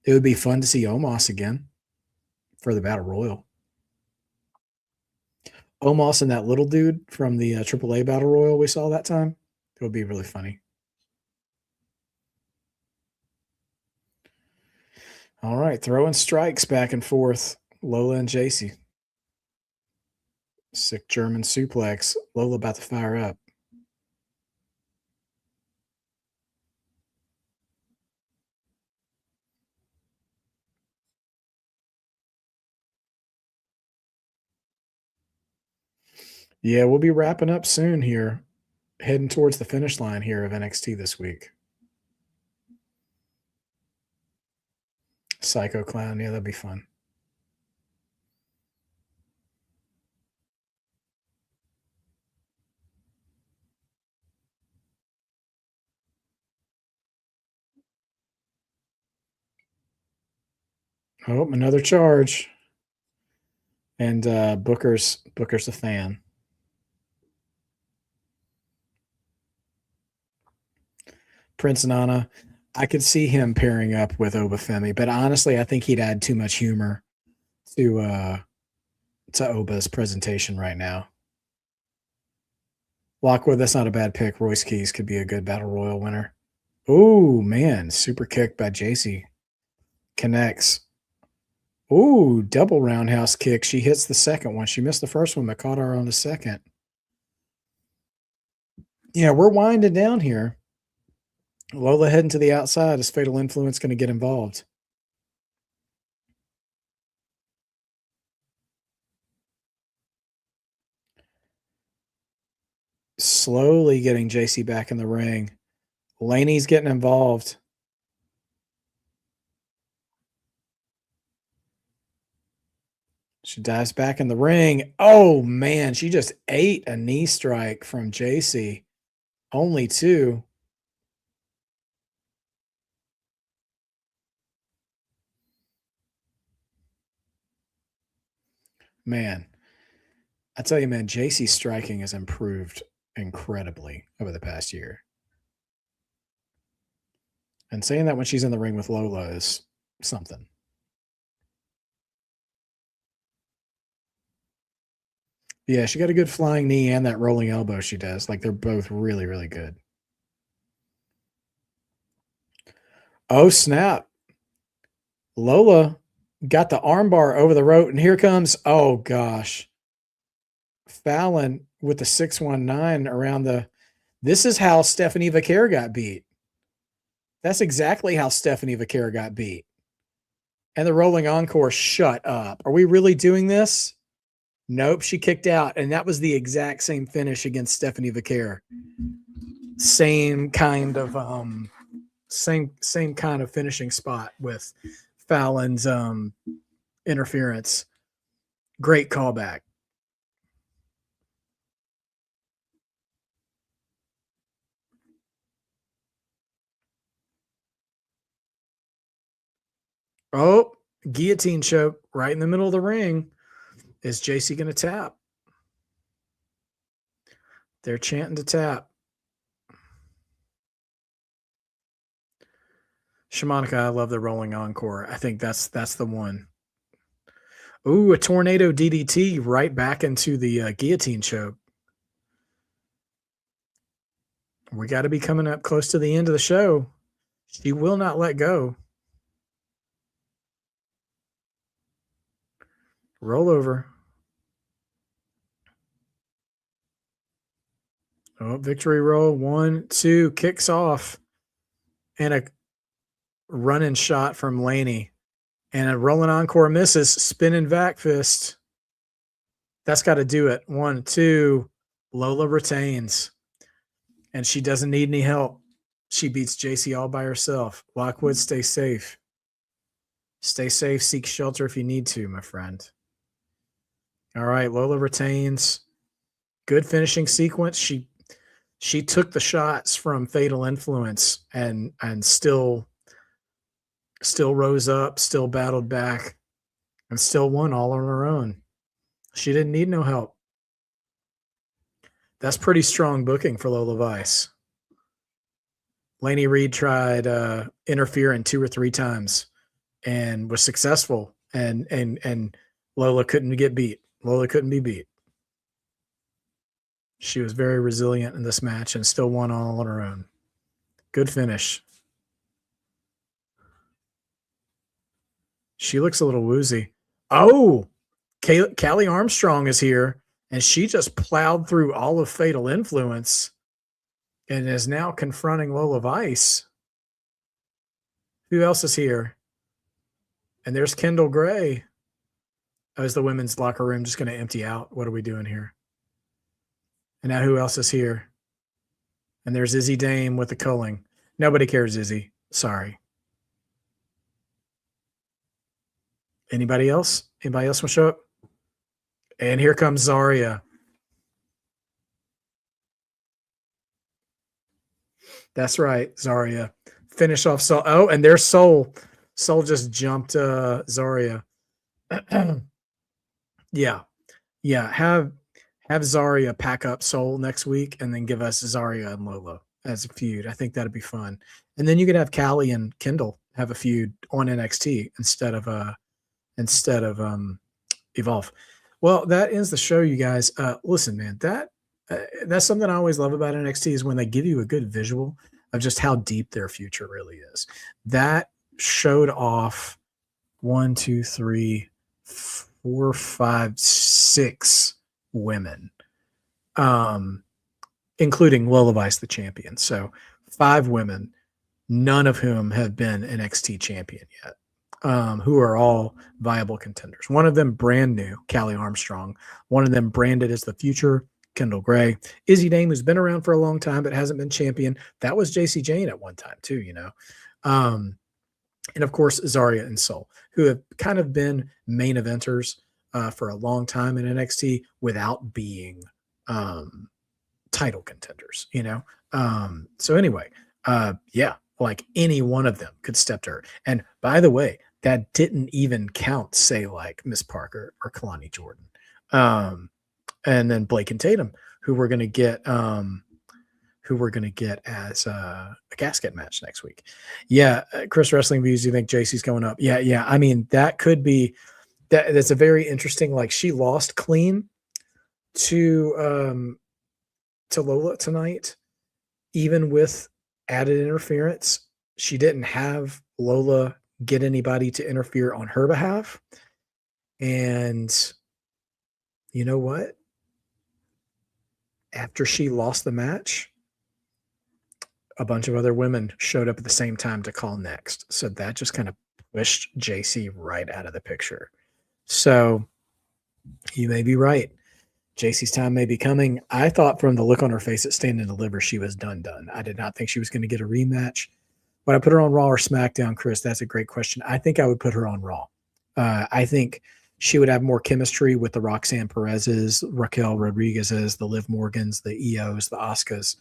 S1: It would be fun to see Omos again for the Battle Royal. Omos and that little dude from the AAA Battle Royal we saw that time. It would be really funny. All right, throwing strikes back and forth. Lola and JC. Sick German suplex. Lola about to fire up. Yeah, we'll be wrapping up soon here, heading towards the finish line here of NXT this week. Psycho Clown, yeah, that'd be fun. Oh, another charge. And Booker's a fan. Prince Nana, I could see him pairing up with Obafemi, but honestly, I think he'd add too much humor to Oba's presentation right now. Lockwood, that's not a bad pick. Royce Keys could be a good Battle Royal winner. Oh, man. Super kick by JC. Connects. Ooh, double roundhouse kick. She hits the second one. She missed the first one, but caught her on the second. Yeah, we're winding down here. Lola heading to the outside. Is Fatal Influence going to get involved? Slowly getting JC back in the ring. Laney's getting involved. She dives back in the ring. Oh, man. She just ate a knee strike from JC. Only two. Man, I tell you, man, JC's striking has improved incredibly over the past year. And saying that when she's in the ring with Lola is something. Yeah, she got a good flying knee and that rolling elbow she does. Like, they're both really, really good. Oh, snap. Lola got the armbar over the rope, and here comes, oh, gosh. Fallon with the 619 around the. This is how Stephanie Vaquer got beat. That's exactly how Stephanie Vaquer got beat. And the rolling encore, shut up. Are we really doing this? Nope, she kicked out. And that was the exact same finish against Stephanie Vaquer. Same kind of same kind of finishing spot with Fallon's interference. Great callback. Oh, guillotine choke right in the middle of the ring. Is JC going to tap? They're chanting to tap. Shamanica, I love the rolling encore. I think that's the one. Ooh, a tornado DDT right back into the guillotine choke. We got to be coming up close to the end of the show. She will not let go. Roll over. Oh, victory roll. 1, 2, kicks off. And a running shot from Laney. And a rolling encore misses. Spinning back fist. That's got to do it. 1, 2. Lola retains. And she doesn't need any help. She beats JC all by herself. Lockwood, stay safe. Stay safe. Seek shelter if you need to, my friend. All right, Lola retains. Good finishing sequence. She took the shots from Fatal Influence and still rose up, still battled back, and still won all on her own. She didn't need no help. That's pretty strong booking for Lola Vice. Laney Reed tried interfering 2 or 3 times and was successful, and Lola couldn't get beat. Lola couldn't be beat. She was very resilient in this match and still won all on her own. Good finish. She looks a little woozy. Oh, Callie Armstrong is here, and she just plowed through all of Fatal Influence and is now confronting Lola Vice. Who else is here? And there's Kendall Gray. Oh, is the women's locker room just going to empty out? What are we doing here? And now who else is here? And there's Izzy Dame with the culling. Nobody cares, Izzy. Sorry. Anybody else? Anybody else want to show up? And here comes Zarya. That's right, Zarya. Finish off Soul. Oh, and there's Soul. Soul just jumped Zarya. Yeah. Have Zarya pack up Soul next week and then give us Zarya and Lola as a feud. I think that'd be fun. And then you could have Callie and Kendall have a feud on NXT instead of Evolve. Well, that ends the show, you guys. Listen, man, that's something I always love about NXT is when they give you a good visual of just how deep their future really is. That showed off 1, 2, 3, 4, 5, 6 women, including Lola Vice, the champion. So 5 women, none of whom have been NXT champion yet, who are all viable contenders. One of them brand new, Callie Armstrong. One of them branded as the future, Kendall Gray. Izzy Dame, who's been around for a long time but hasn't been champion. That was JC Jane at one time too, you know. And of course, Zarya and Soul, who have kind of been main eventers for a long time in NXT without being title contenders, you know? So anyway, yeah, like any one of them could step to her. And by the way, that didn't even count, say, like Miss Parker or Kalani Jordan. And then Blake and Tatum, who we're going to get as a casket match next week. Yeah, Chris Wrestling Views, you think JC's going up? Yeah. I mean, that could be that's a very interesting. Like, she lost clean to Lola tonight, even with added interference. She didn't have Lola get anybody to interfere on her behalf. And you know what? After she lost the match, a bunch of other women showed up at the same time to call next. So that just kind of pushed JC right out of the picture. So you may be right. JC's time may be coming. I thought from the look on her face at Stand and Deliver, she was done. I did not think she was going to get a rematch. Would I put her on Raw or SmackDown, Chris? That's a great question. I think I would put her on Raw. I think she would have more chemistry with the Roxanne Perez's, Raquel Rodriguez's, the Liv Morgans, the EOs, the Asukas,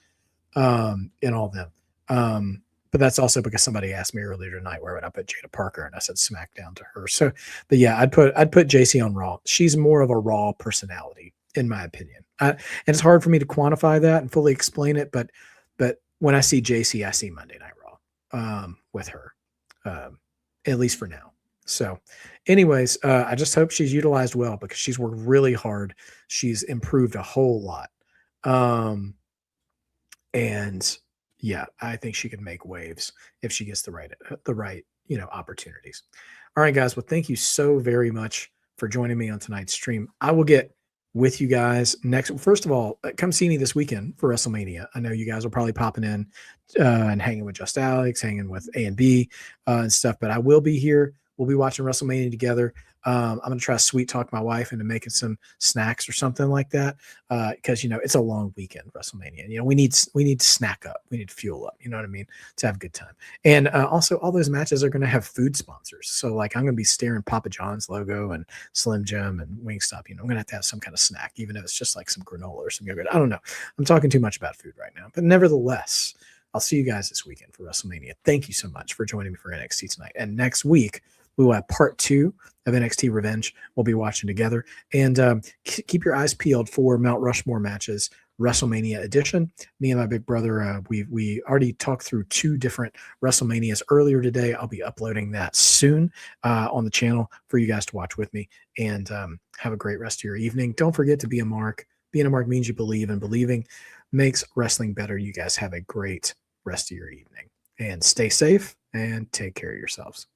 S1: and all of them. But that's also because somebody asked me earlier tonight where would I put Jada Parker, and I said SmackDown to her. So, but yeah, I'd put JC on Raw. She's more of a Raw personality, in my opinion. And it's hard for me to quantify that and fully explain it, but when I see JC, I see Monday Night Raw with her, at least for now. So anyways, I just hope she's utilized well because she's worked really hard. She's improved a whole lot. And yeah, I think she could make waves if she gets the right, opportunities. All right, guys. Well, thank you so very much for joining me on tonight's stream. I will get with you guys next. First of all, come see me this weekend for WrestleMania. I know you guys are probably popping in and hanging with Just Alex, hanging with A and B and stuff, but I will be here. We'll be watching WrestleMania together. I'm going to try to sweet talk my wife into making some snacks or something like that. Because, it's a long weekend, WrestleMania. We need to snack up. We need to fuel up. You know what I mean? To have a good time. And also all those matches are going to have food sponsors. So like I'm going to be staring Papa John's logo and Slim Jim and Wingstop. I'm going to have some kind of snack, even if it's just like some granola or some yogurt. I don't know. I'm talking too much about food right now. But nevertheless, I'll see you guys this weekend for WrestleMania. Thank you so much for joining me for NXT tonight. And next week, we will have part 2 of NXT Revenge. We'll be watching together. And keep your eyes peeled for Mount Rushmore matches, WrestleMania edition. Me and my big brother, we already talked through 2 different WrestleManias earlier today. I'll be uploading that soon on the channel for you guys to watch with me. And have a great rest of your evening. Don't forget to be a mark. Being a mark means you believe, and believing makes wrestling better. You guys have a great rest of your evening. And stay safe and take care of yourselves.